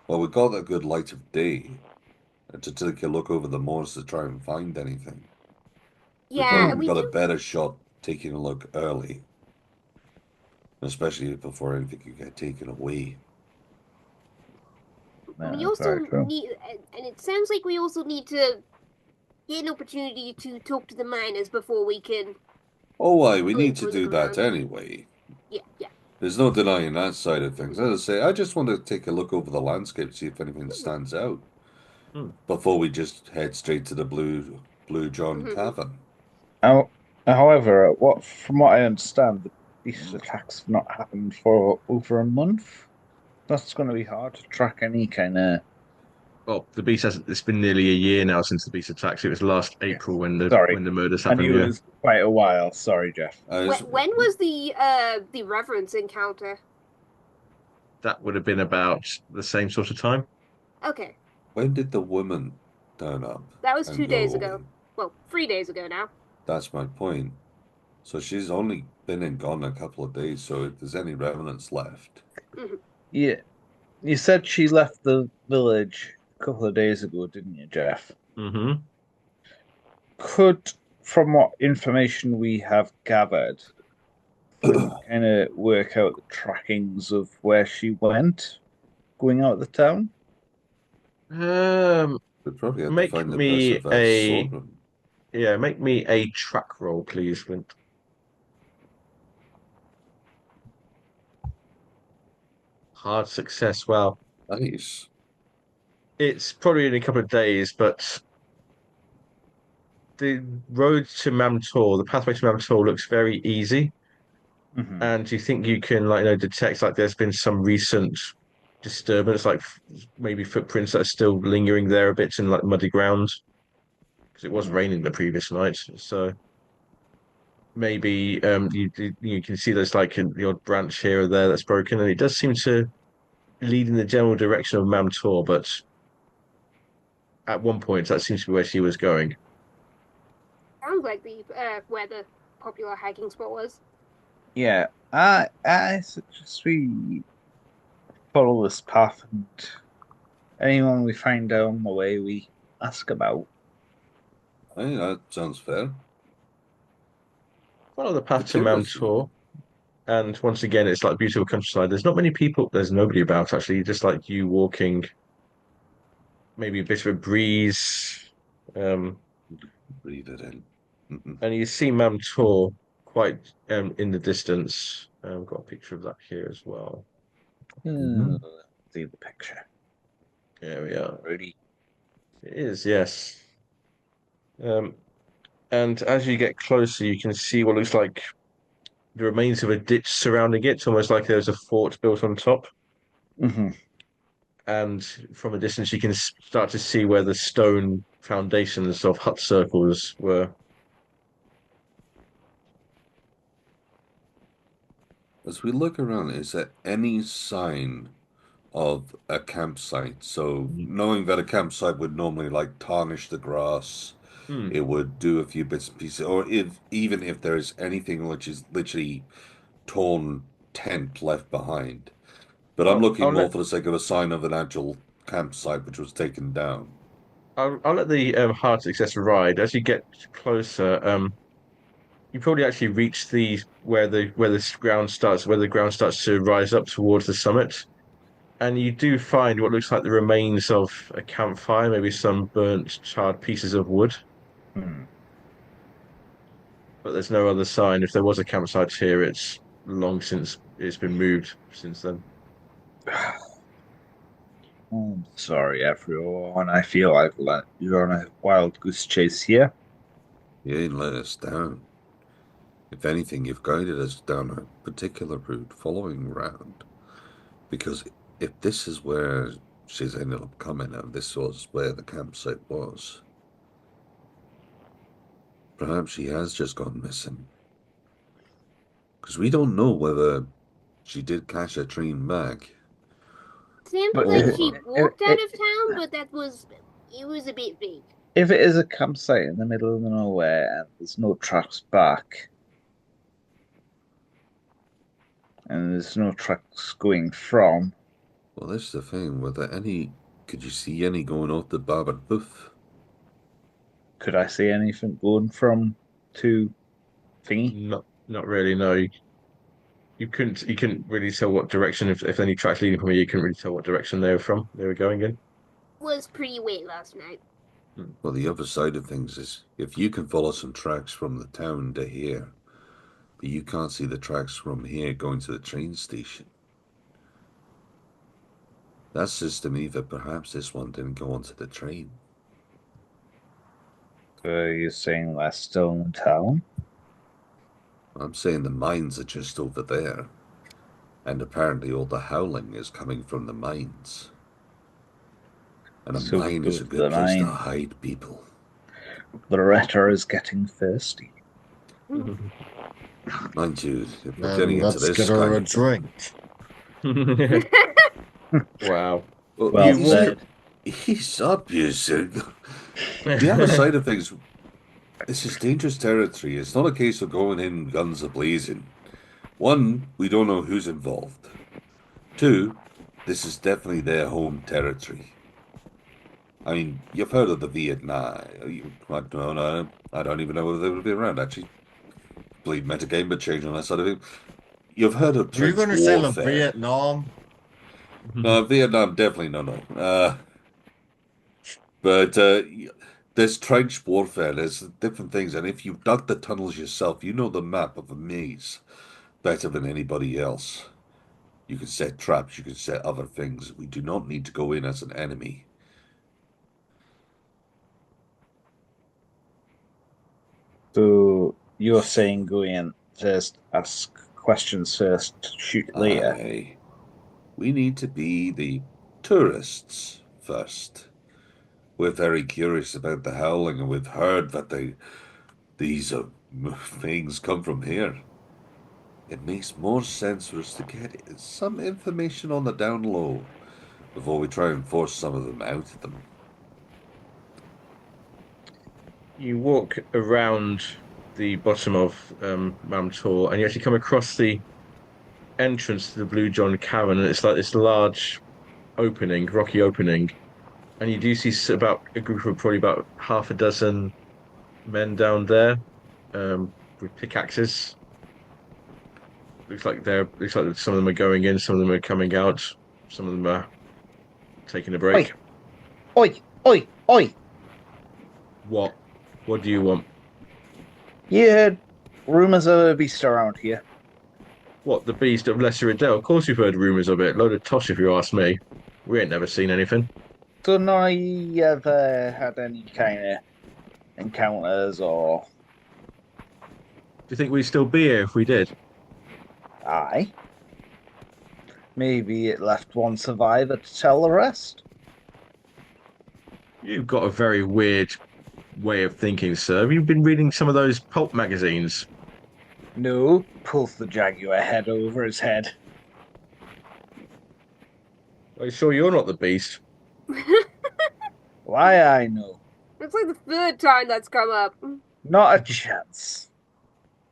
well, we've got a good light of day to take a look over the moors to try and find anything. We've Yeah, and probably we got a do. better shot taking a look early, especially before anything can get taken away. We That's also very true. need, and it sounds like we also need to get an opportunity to talk to the miners before we can Oh, why, we go need to further do that around. anyway. Yeah, yeah. There's no denying that side of things. As I say, I just want to take a look over the landscape, see if anything stands out Hmm. before we just head straight to the Blue John Mhm. Cavern. How, however, from what I understand, the beast attacks have not happened for over a month. That's going to be hard to track any kind of. Well, the beast hasn't. It's been nearly a year now since the beast attacks. It was last April Yes. when Sorry, the murders I happened. knew it Yeah, was quite a while. Sorry, Jeff. When was the reverence encounter? that would have been about the same sort of time. Okay, when did the woman turn up that was and 2 days go ago. away? Well, 3 days ago now. That's my point. So she's only been and gone a couple of days, so if there's any remnants left. Mhm. Yeah, you said she left the village a couple of days ago, didn't you, Jeff? Hmm. Could, from what information we have gathered, we kind of work out the trackings of where she went going out of the town? Um, We probably have to make find the person me that saw a them. make me a track roll, please, Flint. Hard success. Well, Nice. it's probably in a couple of days, but the road to Mamtor, the pathway to Mamtor looks very easy. Hmm. And do you think you can, like, detect like there's been some recent disturbance, like maybe footprints that are still lingering there a bit in like muddy ground? Because it was raining the previous night, so maybe you can see there's like the odd branch here or there that's broken, and it does seem to lead in the general direction of Mamtor, but at one point that seems to be where she was going. Sounds like the where the popular hiking spot was. Yeah, I suggest we follow this path, and anyone we find down the way, we ask about. I think that sounds fair. Follow the The path to two of us. Mamtor, and once again, it's like beautiful countryside. There's not many people. There's nobody about actually. Just like you walking, maybe a bit of a breeze. Um, Breathe it in. and you see Mamtor quite in the distance. Got a picture of that here as well. Hmm, see the picture. There we are. Rudy. It is, yes. Um, and as you get closer, you can see what looks like the remains of a ditch surrounding it, almost like there's a fort built on top. Hmm. And from a distance, you can start to see where the stone foundations of hut circles were. As we look around, is there any sign of a campsite? So, knowing that a campsite would normally like tarnish the grass, Hmm. it would do a few bits and pieces, or if even if there's anything which is literally torn tent left behind. But I'm looking I'll more let for the sake of a sign of an actual campsite which was taken down. I'll let the hard success ride. As you get closer, you probably actually reach the where the ground starts where the ground starts to rise up towards the summit. And you do find what looks like the remains of a campfire, maybe some burnt, charred pieces of wood, Hmm. but there's no other sign. If there was a campsite here, it's long since it's been moved since then. I'm sorry, everyone. I feel I've let you on a wild goose chase here. You ain't let us down. If anything, you've guided us down a particular route following round. Because if this is where she's ended up coming and this was where the campsite was, perhaps she has just gone missing. Because we don't know whether she did catch a train back. Seemed But like if she if, walked out if, of town, but it was a bit vague. if it is a campsite in the middle of nowhere and there's no tracks back, and there's no tracks going from, Well, that's the thing. Were there any? Could you see any going off the Barbed Hoof? could I see anything going from to thingy? Not really. No, you couldn't really tell what direction if any tracks leading from here. You couldn't really tell what direction they were from. They were going in. Was pretty wet last night. Hmm. Well, the other side of things is if you can follow some tracks from the town to here, but you can't see the tracks from here going to the train station. That says to me that perhaps this one didn't go onto the train. You're saying they're still in town? I'm saying the mines are just over there, and apparently all the howling is coming from the mines. And a So we mine go is a to good the place to mine. hide people. The Retter is getting thirsty. Mind you, if we're getting Then into let's this get her kind a of thing. drink. Wow. Well, Well you see, said. he's up, you see. The other side of things, this is dangerous territory. It's not a case of going in guns a-blazing. One, we don't know who's involved. Two, this is definitely their home territory. I mean, you've heard of the Vietnam. I don't know. I don't even know whether they would be around, actually. Bleed metagame, but change on that side of it. You've heard of Were you trench going to say La warfare. Vietnam? No, Vietnam, definitely no. But there's trench warfare, there's different things, and if you've dug the tunnels yourself, you know the map of a maze better than anybody else. You can set traps, you can set other things. We do not need to go in as an enemy. So you're saying go in first, ask questions first, shoot later. Aye. We need to be the tourists first. We're very curious about the howling, and we've heard that these things come from here. It makes more sense for us to get some information on the down low before we try and force some of them out of them. You walk around the bottom of Mam Tor, and you actually come across the entrance to the Blue John Cavern, and it's like this large opening, rocky opening, and you do see about a group of probably about half a dozen men down there, with pickaxes. Looks like some of them are going in, some of them are coming out, some of them are taking a break. Oi, oi, oi! What? What do you want? You heard rumors of a beast around here. What, the beast of Lesser Edale? Of course you've heard rumours of it. Load of tosh if you ask me. We ain't never seen anything. So none of you ever had any kind of encounters or Do you think we'd still be here if we did? aye? Maybe it left one survivor to tell the rest. You've got a very weird way of thinking, sir. Have you been reading some of those pulp magazines? No, pulls the jaguar head over his head. Are you sure you're not the beast? Why I know. It's like the third time that's come up. Not a chance.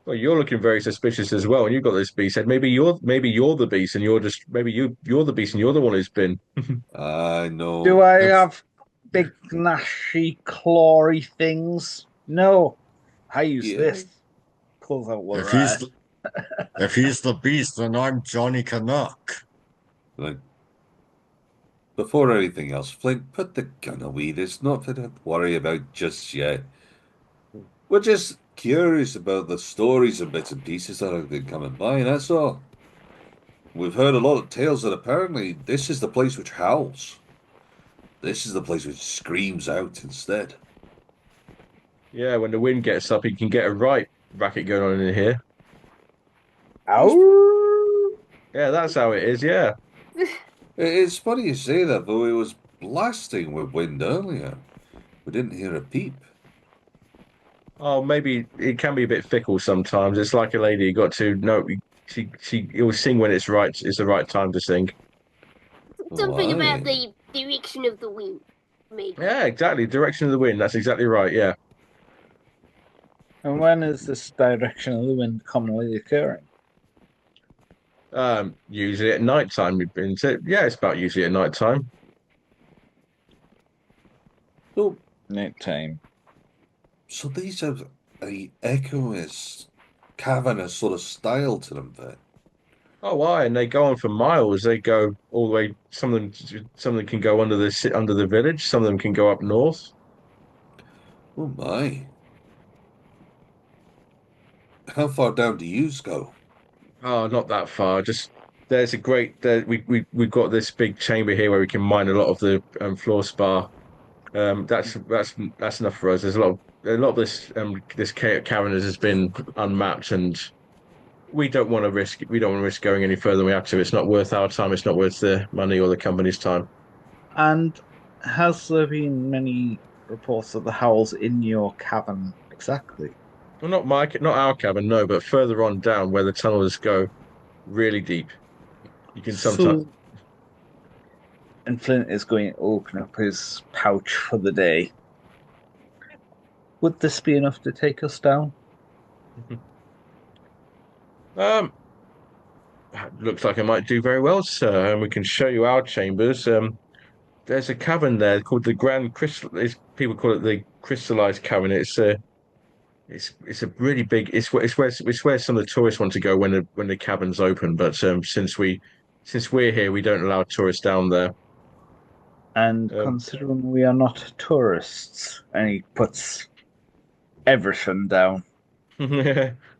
Well, you're looking very suspicious as well, and you've got this beast head. Maybe you're the beast, and you're the beast, and you're the one who's been. I know. Do I have big gnashy clawy things? No. I use Yeah. this. Pulls out one If he's the beast, then I'm Johnny Canuck. Like, before anything else, Flint, put the gun away. There's nothing to worry about just yet. We're just curious about the stories and bits and pieces that have been coming by, and that's all. We've heard a lot of tales that apparently this is the place which howls. This is the place which screams out instead. Yeah, when the wind gets up, you can get a right racket going on in here. Ow! Yeah, that's how it is. Yeah. It's funny you say that, though. It was blasting with wind earlier. We didn't hear a peep. Oh, maybe it can be a bit fickle sometimes. It's like a lady. You got to know. It will sing when it's right. It's the right time to sing. Something Why? about the direction of the wind, maybe. Yeah, exactly. Direction of the wind. That's exactly right. Yeah. And when is this direction of the wind commonly occurring? Usually at night time. We've been to. Yeah, it's about usually at night time. So, Nighttime. so these have a echoous, cavernous sort of style to them, then. Oh, why? And they go on for miles. They go all the way. Some of them can go under the village. Some of them can go up north. Oh my. How far down do you go? Oh, not that far. Just there's a great. We've got this big chamber here where we can mine a lot of the floor spar. That's enough for us. There's a lot of this cavern has been unmapped, and we don't want to risk going any further than we have to. It's not worth our time. It's not worth the money or the company's time. And has there been many reports of the howls in your cavern exactly? Well, not our cabin, no, but further on down where the tunnels go really deep. You can sometimes. So, and Flint is going to open up his pouch for the day. Would this be enough to take us down? Um, looks like I might do very well, sir, and we can show you our chambers. There's a cavern there called the Grand Crystal. People call it the Crystallized Cavern. It's a really big. It's where some of the tourists want to go when the cavern's open. But since we're here, we don't allow tourists down there. And considering we are not tourists, and he puts everything down.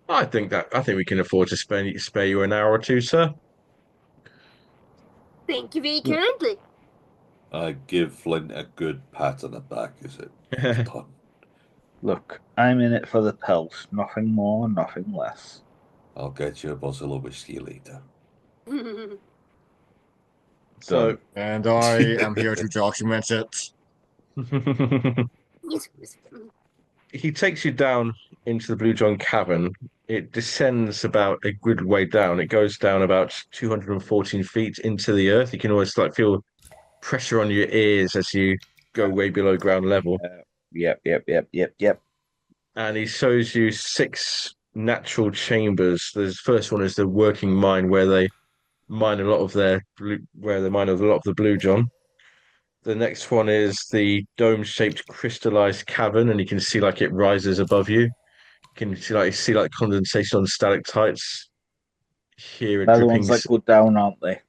I think we can afford to spare you an hour or two, sir. Thank you very kindly. I give Flint a good pat on the back as it's done. Look, I'm in it for the pelt, nothing more, nothing less. I'll get you a bottle of whiskey later. So, And I am here to document it. Yes, yes. he takes you down into the Blue John cavern. It descends about a good way down. It goes down about 214 feet into the earth. You can always like feel pressure on your ears as you go way below ground level. Yep. And he shows you six natural chambers. The first one is the working mine where they mine a lot of where they mine a lot of the Blue John. The next one is the dome-shaped crystallized cavern, and you can see like it rises above you. You can see like condensation on stalactites. Hear a They're the ones dripping. that go down, aren't they?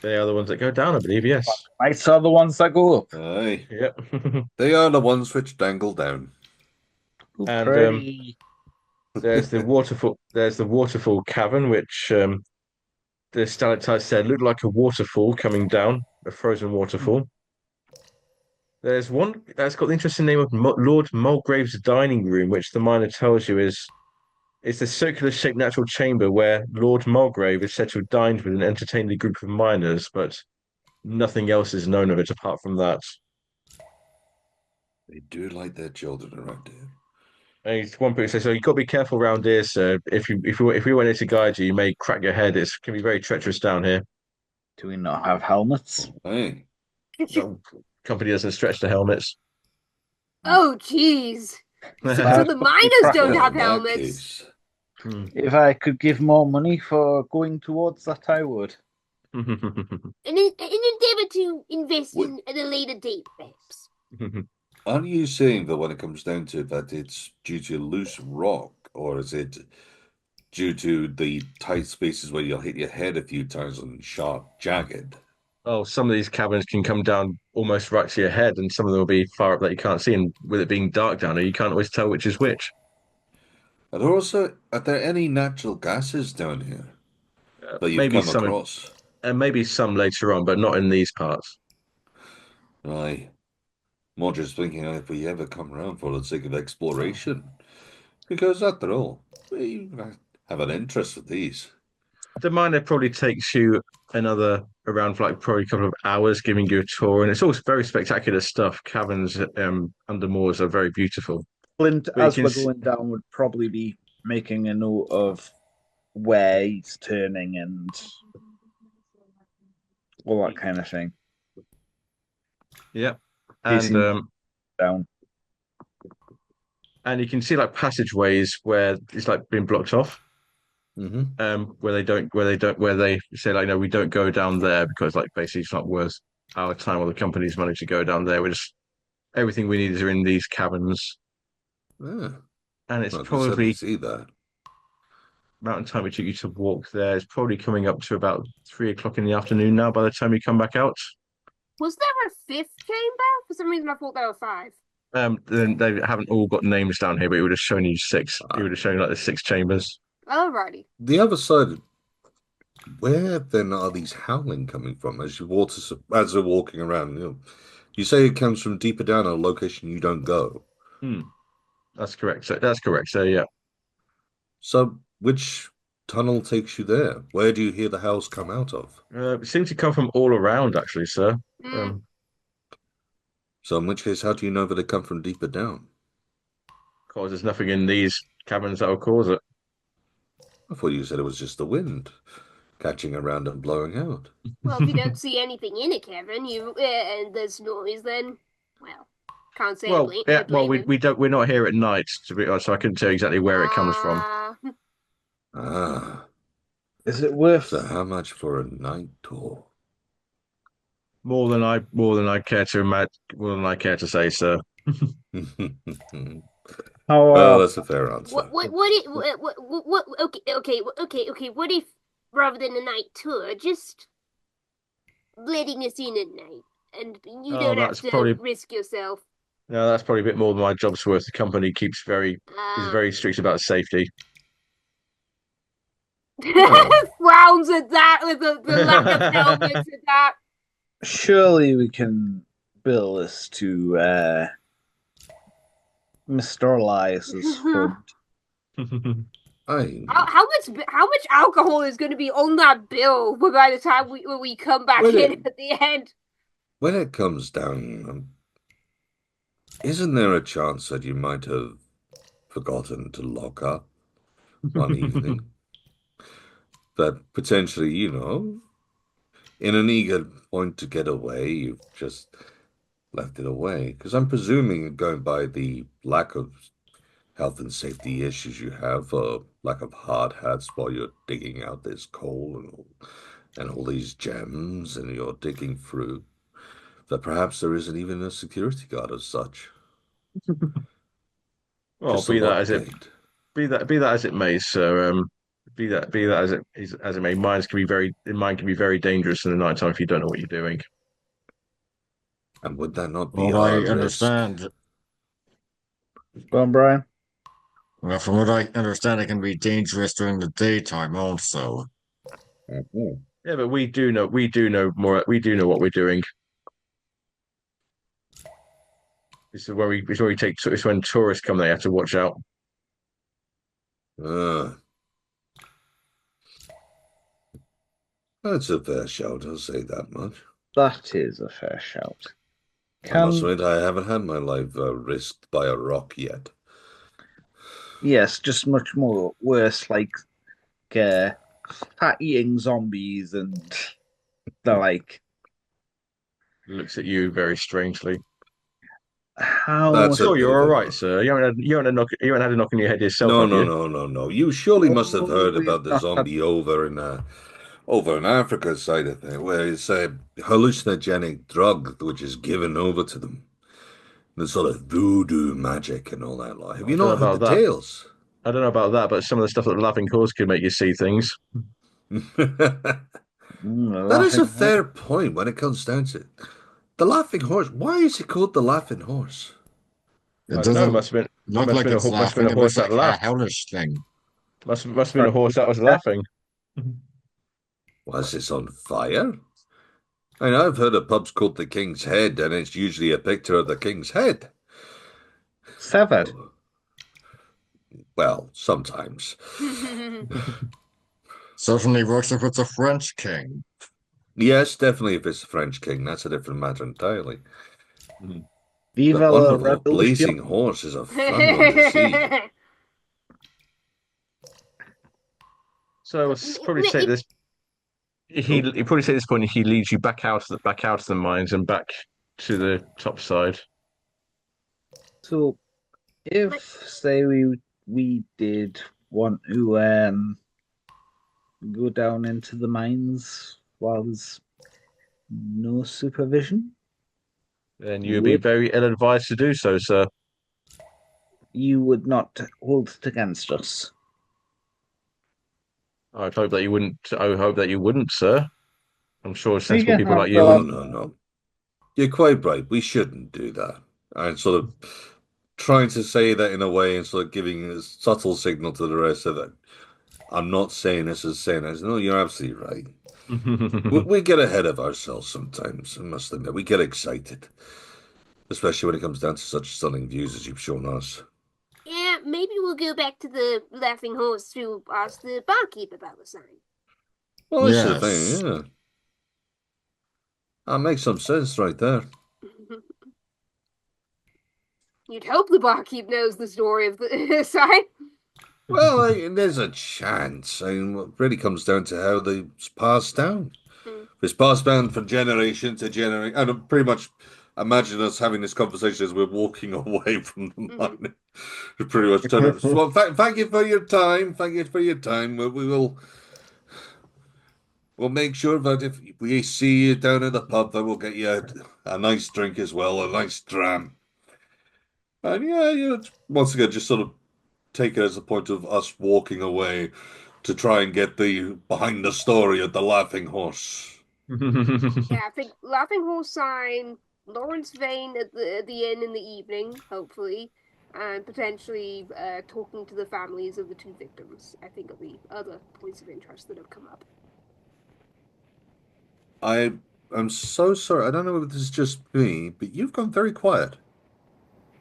They are the ones that go down, I believe. Yes. Lights are the ones that go up. Aye. Yep. They are the ones which dangle down. And Pretty. there's the waterfall. There's the waterfall cavern, which the stalactites there look like a waterfall coming down, a frozen waterfall. There's one that's got the interesting name of Lord Mulgrave's dining room, which the miner tells you is the circular-shaped natural chamber where Lord Mulgrave is said to have dined with and entertained a group of miners, but nothing else is known of it apart from that. They do like their children around here. And one person says, "So you've got to be careful around here, sir. If we went here to guide you, you may crack your head. It can be very treacherous down here." Do we not have helmets? Hey, No, company doesn't stretch the helmets. Oh, jeez. So Bad the company miners don't well, have in that helmets. case, If I could give more money for going towards that, I would. An endeavor to invest What- in at a later date, perhaps. are you saying that when it comes down to it, that it's due to loose rock, or is it due to the tight spaces where you'll hit your head a few times and sharp, jagged? Oh, some of these caverns can come down almost right to your head, and some of them will be far up that you can't see. And with it being dark down there, you can't always tell which is which. Are there any natural gases down here that you've Maybe come some, across? and maybe some later on, but not in these parts. Aye. More just thinking if we ever come around for the sake of exploration. Because after all, we have an interest with these. The miner probably takes you another around for like probably a couple of hours, giving you a tour, and it's all very spectacular stuff. Caverns under moors are very beautiful. Flint, But you as can we're going down, would probably be making a note of where he's turning and all that kind of thing. yeah, He's and down. and you can see like passageways where it's like been blocked off. Mm-hmm. Where they say like no, we don't go down there because like basically it's not worth our time or the company's money to go down there. We're just everything we need is in these caverns, Ah, and it's I can certainly probably see that. amount of time it took you to walk there is probably coming up to about 3 o'clock in the afternoon now by the time you come back out. Was there a fifth chamber? For some reason, I thought there were five. Then they haven't all got names down here, but it would have shown you six. It would have shown you like the six chambers. Alrighty. The other side, where then are these howling coming from as as they're walking around? You say it comes from deeper down, a location you don't go. That's correct. So yeah. So which tunnel takes you there? Where do you hear the howls come out of? It seems to come from all around, actually, sir. So in which case, how do you know that they come from deeper down? Because there's nothing in these caverns that will cause it. I thought you said it was just the wind catching around and blowing out. Well, if you don't see anything in a cavern, and there's noise, then well, can't say. Well, we're not here at night to be honest, so I couldn't tell you exactly where it comes from. Ah, Is it worth? so how much for a night tour? More than I care to say, sir. Oh, Well, that's a fair answer. Okay. What if rather than a night tour, just letting us in at night, and you don't have to risk yourself? No, that's probably a bit more than my job's worth. The company is very strict about safety. Frowns at that with the lack of helmets at that. Surely we can bill this to Mr. Elias's fund. I how much alcohol is going to be on that bill by the time we come back Well, in at the end? when it comes down, isn't there a chance that you might have forgotten to lock up one evening? That potentially, in an eager point to get away, you've just left it away. Because I'm presuming, going by the lack of health and safety issues you have, lack of hard hats while you're digging out this coal and all these gems, and you're digging through, that perhaps there isn't even a security guard as such. Well, Just a be that locked as it gate. be that as it may, sir. Be that as it may. Mine can be very dangerous in the nighttime if you don't know what you're doing. And would that not be What our I risk? understand, Go on, Brian. well, from what I understand, it can be dangerous during the daytime also. Mhm. Yeah, but we do know what we're doing. It's when tourists come, they have to watch out. Ah, that's a fair shout, I'll say that much. That is a fair shout. I must Can admit, I haven't had my life risked by a rock yet. yes, just much more worse, like uh, fat eating zombies and the like. Looks at you very strangely. How That's a Sure, bit you're of all a right, knock. sir. You haven't had a knock on your head yourself, No, have no, you? no, no, no. You surely must have oh, heard we've about the not had zombie over in Africa side of thing, where it's a hallucinogenic drug which is given over to them. The sort of voodoo magic and all that lot. Have I you don't know not heard the about that. tales? I don't know about that, but some of the stuff that the laughing horse can make you see things. That is a laughing fair horse. point when it comes down to it. The laughing horse. Why is it called the laughing horse? It I don't know. doesn't look like it's Must have been laughing. a It horse looks that like a laughed. hellish thing. Must have been a horse that was laughing. Was this on fire? I know I've heard of pubs called the King's Head, and it's usually a picture of the King's Head. Severed. Oh, well, sometimes. Certainly works if it's a French king. Yes, definitely if it's the French King, that's a different matter entirely. But Viva la wonderful, revolution. blazing horse is a fun one to see. So I'll probably say this. Oh, He probably say at this point he leads you back out of the mines and back to the top side. So if say we did want to go down into the mines while there's no supervision, Then you'd be would very ill advised to do so, sir. you would not hold it against us? I'd hope that you wouldn't. I would hope that you wouldn't, sir. I'm sure We sensible can people have like you no, wouldn't. no, no. You're quite right. We shouldn't do that. I'm sort of trying to say that in a way and sort of giving a subtle signal to the rest of that. I'm not saying this as saying this. No, you're absolutely right. We get ahead of ourselves sometimes, I must admit. We get excited, especially when it comes down to such stunning views as you've shown us. Yeah, maybe we'll go back to the laughing horse to ask the barkeep about the sign. Well, this is the thing, Yes. yeah. That makes some sense right there. You'd hope the barkeep knows the story of the sign. Well, there's a chance. I mean, what really comes down to how they passed down. It's passed down from generation to generation. And I pretty much imagine us having this conversation as we're walking away from the mine. We pretty much turn it. Well, thank you for your time. Thank you for your time. We'll make sure that if we see you down at the pub, that we'll get you a nice drink as well, a nice dram. And yeah, once again, just sort of take it as a point of us walking away to try and get the behind the story of the laughing horse. Yeah, I think laughing horse sign, Lawrence Vane at the inn in the evening, hopefully, and potentially talking to the families of the two victims. I think are the other points of interest that have come up. I I'm so sorry. I don't know if this is just me, but you've gone very quiet.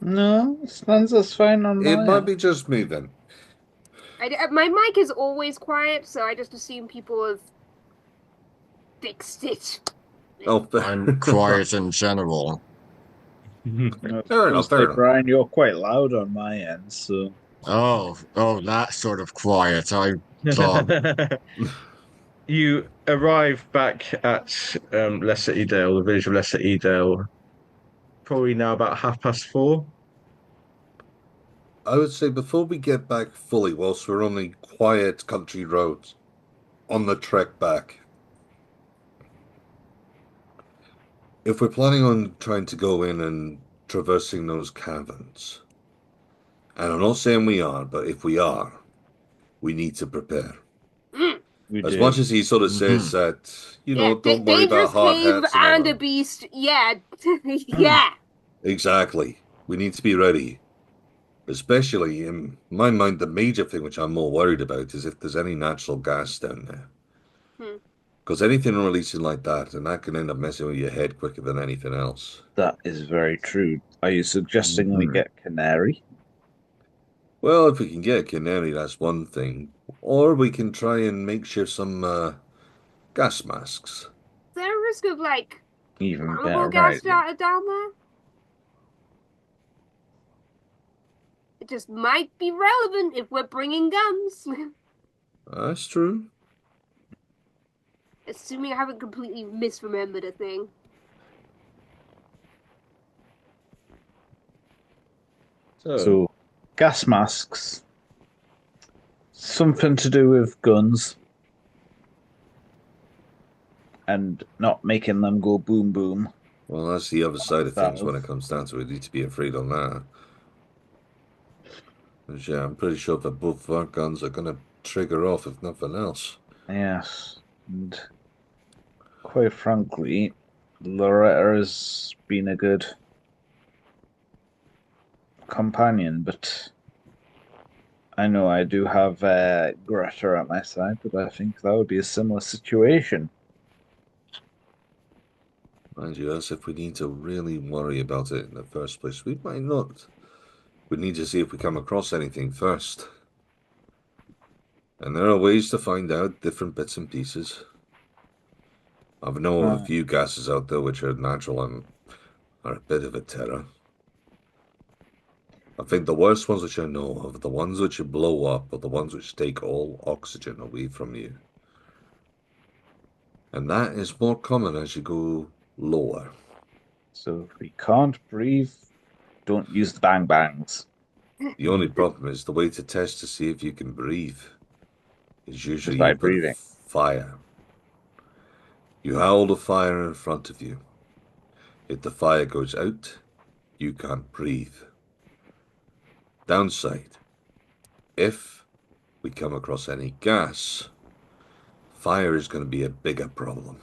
No, Spencer's fine on It my might end. be just me then. My mic is always quiet, so I just assume people have fixed it. Oh, I'm quiet in general. I was fair gonna enough, fair say, enough. Brian, you're quite loud on my end, so Oh, that sort of quiet. I thought, You arrive back at Lesser Edale, the village of Lesser Edale, probably now about 4:30. I would say before we get back fully, whilst we're on the quiet country roads on the trek back, if we're planning on trying to go in and traversing those caverns, and I'm not saying we are, but if we are, we need to prepare. Mm. we As do. much as he sort of hmm says that, Yeah, don't worry about dangerous hard cave hats and all and a that. beast. Yeah, Hmm. yeah. Exactly. We need to be ready. Especially in my mind, the major thing which I'm more worried about is if there's any natural gas down there. Hmm. Because anything releasing like that, and that can end up messing with your head quicker than anything else. That is very true. Are you suggesting we hmm get Canary? Well, if we can get a canary, that's one thing. Or we can try and make sure some gas masks. Is there a risk of like Even better, flammable gas right? down there? It just might be relevant if we're bringing guns. That's true. Assuming I haven't completely misremembered a thing. So, So, gas masks, something to do with guns, and not making them go boom boom. Well, that's the other side of things when it Themselves. comes down to it. You need to be afraid on that. 'Cause, yeah, I'm pretty sure that both of our guns are going to trigger off, if nothing else. Yes, and quite frankly, Loretta has been a good companion, but I know I do have Greta at my side, but I think that would be a similar situation. Mind you, as if we need to really worry about it in the first place. We might not. We need to see if we come across anything first. And there are ways to find out different bits and pieces. I know of a Uh, few gases out there which are natural and are a bit of a terror. I think the worst ones which I know of are the ones which you blow up or the ones which take all oxygen away from you. And that is more common as you go lower. so if we can't breathe, don't use the bang bangs. The only problem is the way to test to see if you can breathe is Just usually by you put a breathing. fire. You hold a fire in front of you. If the fire goes out, you can't breathe. Downside, if we come across any gas, fire is going to be a bigger problem.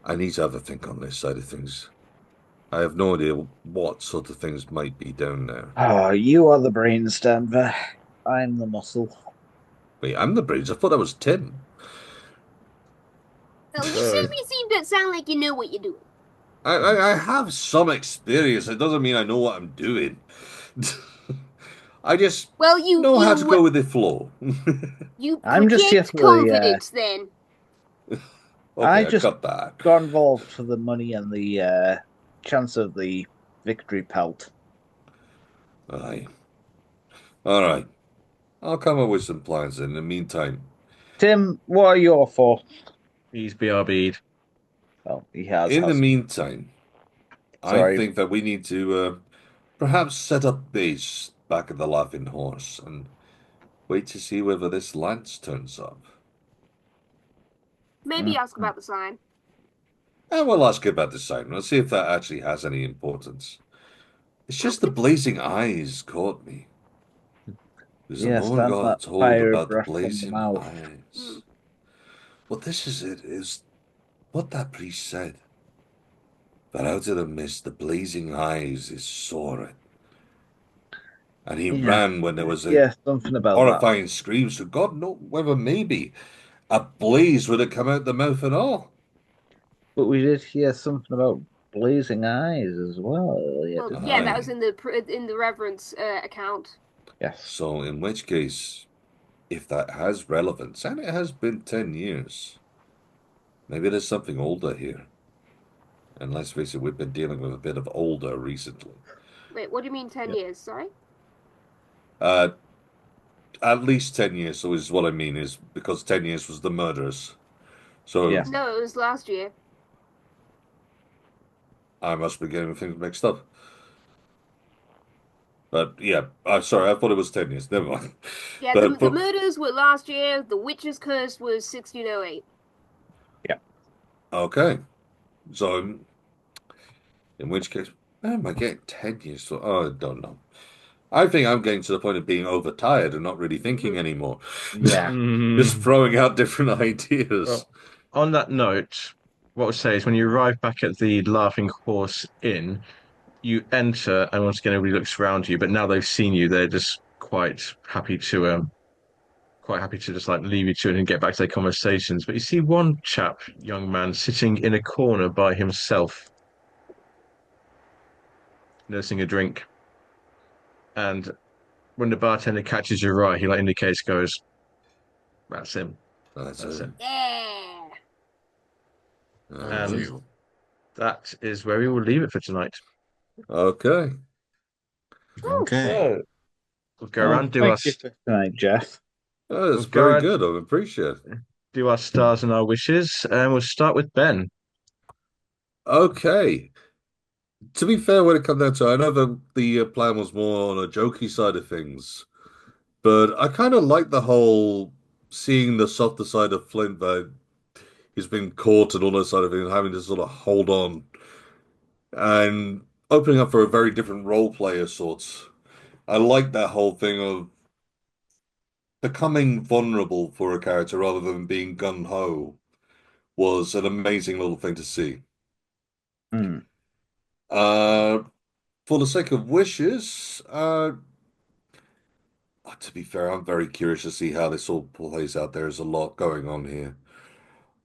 I need to have a think on this side of things. I have no idea what sort of things might be down there. Oh, you are the brains, Denver. I'm the muscle. Wait, I'm the brains. I thought that was Tim. Well, you so certainly seem to sound like you know what you're doing. I have some experience. It doesn't mean I know what I'm doing. I just Well, know how to go with the flow. you I'm just here project for the. confidence then. I Okay, I just got that. got involved for the money and the chance of the victory pelt. Aye. All right. I'll come up with some plans in the meantime. Tim, what are your for? he's BRB'd. Well, he has. In the Has meantime, I sorry. think that we need to perhaps set up base back at the Laughing Horse and wait to see whether this lance turns up. Maybe ask Mhm. about the sign. And we'll ask about the sign. Let's see if that actually has any importance. It's just the blazing eyes caught me. Because the Yes, more that's that got told fire about the breath from the blazing mouth. Hmm. eyes. Well, this is it, is what that priest said. That out of the mist, the blazing eyes is soaring. And he Yeah, ran when there was a yeah, something about that. horrifying scream, so God knows whether maybe A blaze would have come out the mouth and all. But we did hear something about blazing eyes as well earlier, Well, didn't yeah, that was Aye. in the reverence account. Yes. So in which case, if that has relevance, and it has been 10 years, maybe there's something older here. And let's face it, we've been dealing with a bit of older recently. Wait, what do you mean 10 Yep. years? Sorry? Uh, at least 10 years, so is what I mean is because 10 years was the murders. So Yes. No, it was last year. I must be getting things mixed up. But yeah, I'm sorry, I thought it was 10 years. Never mind. Yeah, the, But, the but murders were last year. The witch's curse was 1608. Yeah. okay. So in which case, am I getting 10 years? Oh, I don't know. I think I'm getting to the point of being overtired and not really thinking anymore. Yeah. Just Mm, throwing out different ideas. well, on that note, what I would say is when you arrive back at the Laughing Horse Inn, you enter, and once again everybody looks around you, but now they've seen you, they're just quite happy to just like leave you to it and get back to their conversations. But you see one chap, young man, sitting in a corner by himself, nursing a drink. And when the bartender catches your eye, he like indicates, goes, "That's him. That's That's it. him." Yeah. Thank And you. that is where we will leave it for tonight. Okay. Whew. Okay. So we'll go Oh, around, do thank our you for tonight, Jeff. we'll That's go very around, good. I appreciate it. do our stars and our wishes, and we'll start with Ben. Okay. To be fair, when it comes down to it, I know the plan was more on a jokey side of things, but I kind of like the whole seeing the softer side of Flint that he's been caught and all that side of things, having to sort of hold on and opening up for a very different role player sorts. I like that whole thing of becoming vulnerable for a character rather than being gung-ho was an amazing little thing to see. Hmm. Uh, for the sake of wishes, to be fair, I'm very curious to see how this all plays out. There's a lot going on here.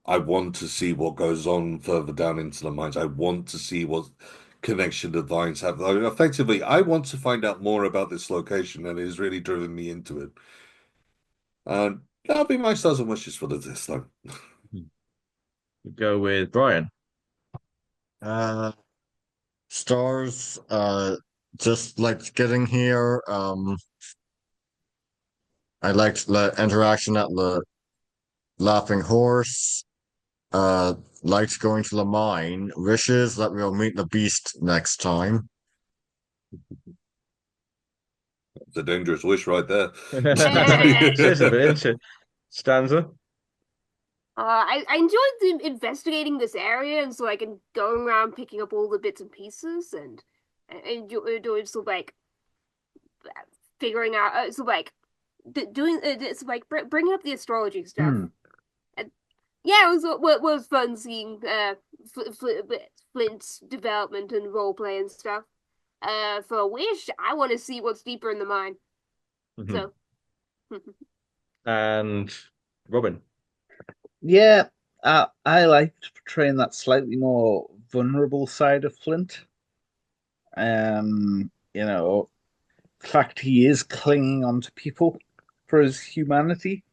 I want to see what goes on further down into the mines. I want to see what connection the vines have. I mean, effectively, I want to find out more about this location, and it has really driven me into it. And that'll be my stars and wishes for this time. We'll go with Brian. Uh, Stars, just like getting here. I liked the interaction at the Laughing Horse. Uh, liked going to the mine. Wishes that we'll meet the beast next time. It's a dangerous wish right there. Says a bit, isn't it? Stanza. I enjoyed investigating this area and so I can go around picking up all the bits and pieces and doing sort of like figuring out so like doing it's like bringing up the astrology stuff. Hmm. And yeah, it was fun seeing Flint's development and role play and stuff. For a wish, I want to see what's deeper in the mine. Mhm. So And Robin. Yeah, I liked portraying that slightly more vulnerable side of Flint. The fact he is clinging on to people for his humanity.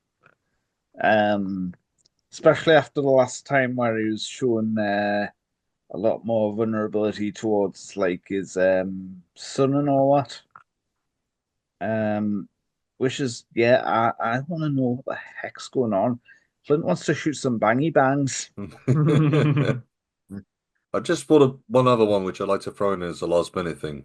Um, Especially after the last time where he was showing a lot more vulnerability towards like his son and all that. Um, which is yeah, I want to know what the heck's going on. Flint wants to shoot some bangy bangs. I just thought of one other one which I'd like to throw in as a last minute thing.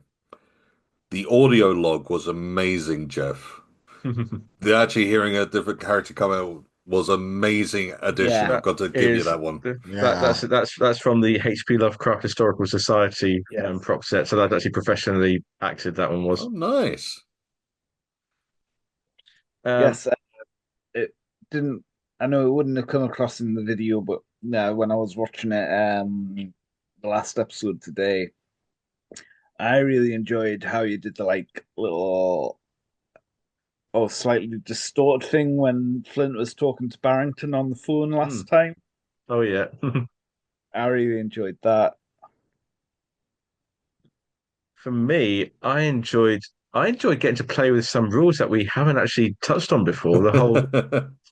The audio log was amazing, Jeff. The actually hearing a different character come out was amazing addition. Yeah, I've That got to give you is that one. Yeah. that's from the HP Lovecraft Historical Society yes, prop set. So that's actually professionally acted. That one Oh, was. nice. Um, yes. It didn't. I know it wouldn't have come across in the video, but no, when I was watching it, the last episode today, I really enjoyed how you did the like little or slightly distorted thing when Flint was talking to Barrington on the phone last time. Oh yeah. I really enjoyed that. For me, I enjoyed getting to play with some rules that we haven't actually touched on before. The whole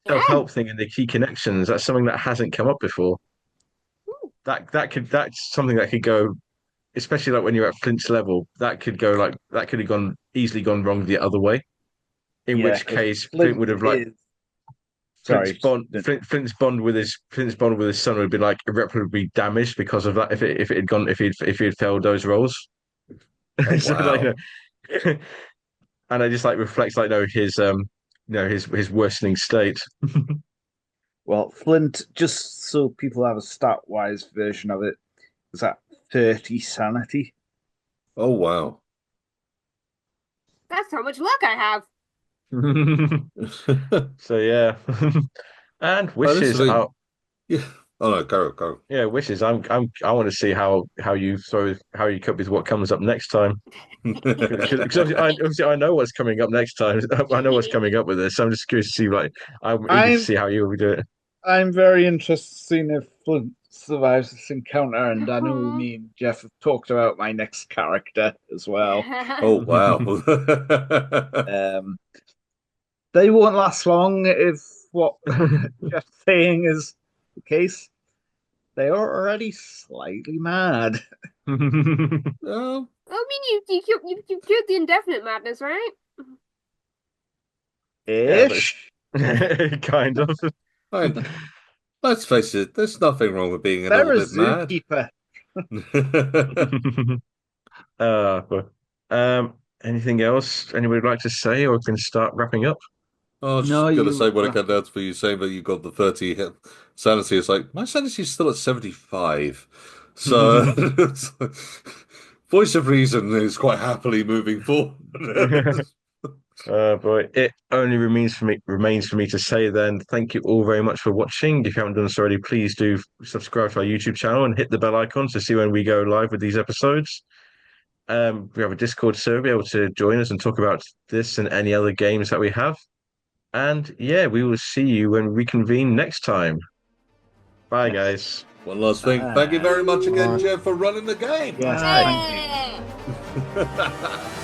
Yeah. self-help thing and the key connections, that's something that hasn't come up before. That's something that could go, especially like when you're at Flint's level, that could have gone easily gone wrong the other way. In Yeah, which because case Flint Flint would have like is. Sorry. Flint's bond with his son would be like irreparably damaged because of that if it had gone if he had failed those roles. Oh, So like wow. and it just like reflects like his worsening state. Well, Flint, just so people have a stat-wise version of it, is at 30 sanity. Oh, wow. That's how much luck I have. So yeah. And Oh, this wishes is are yeah. Oh no, go. yeah, wishes. I want to see how you cope with what comes up next time. Because obviously I know what's coming up next time. I know what's coming up with this. So I'm just curious to see I'm eager to I'm see how you will do it. I'm very interested to see if Flint survives this encounter, and I know me and Jeff have talked about my next character as well. Oh, wow. Um, they won't last long if what Jeff's saying is the case. They are already slightly mad. Oh, I mean, you cured the indefinite madness, right? Yeah, but Ish. kind of. I, let's face it, there's nothing wrong with being a They're little a bit mad. zookeeper. But anything else anybody would like to say, or we can start wrapping up? I was No, just gonna say you. when it came down to you saying that you got the 30 hit sanity, it's like my sanity is still at 75. So voice of reason is quite happily moving forward. Boy, it only remains for me to say then, thank you all very much for watching. If you haven't done so already, please do subscribe to our YouTube channel and hit the bell icon to see when we go live with these episodes. We have a Discord server, able to join us and talk about this and any other games that we have. And yeah, we will see you when we reconvene next time. Bye, guys. One last thing. Thank you very much again, Bye. Jeff, for running the game. Yes, Bye. thank you. Yeah.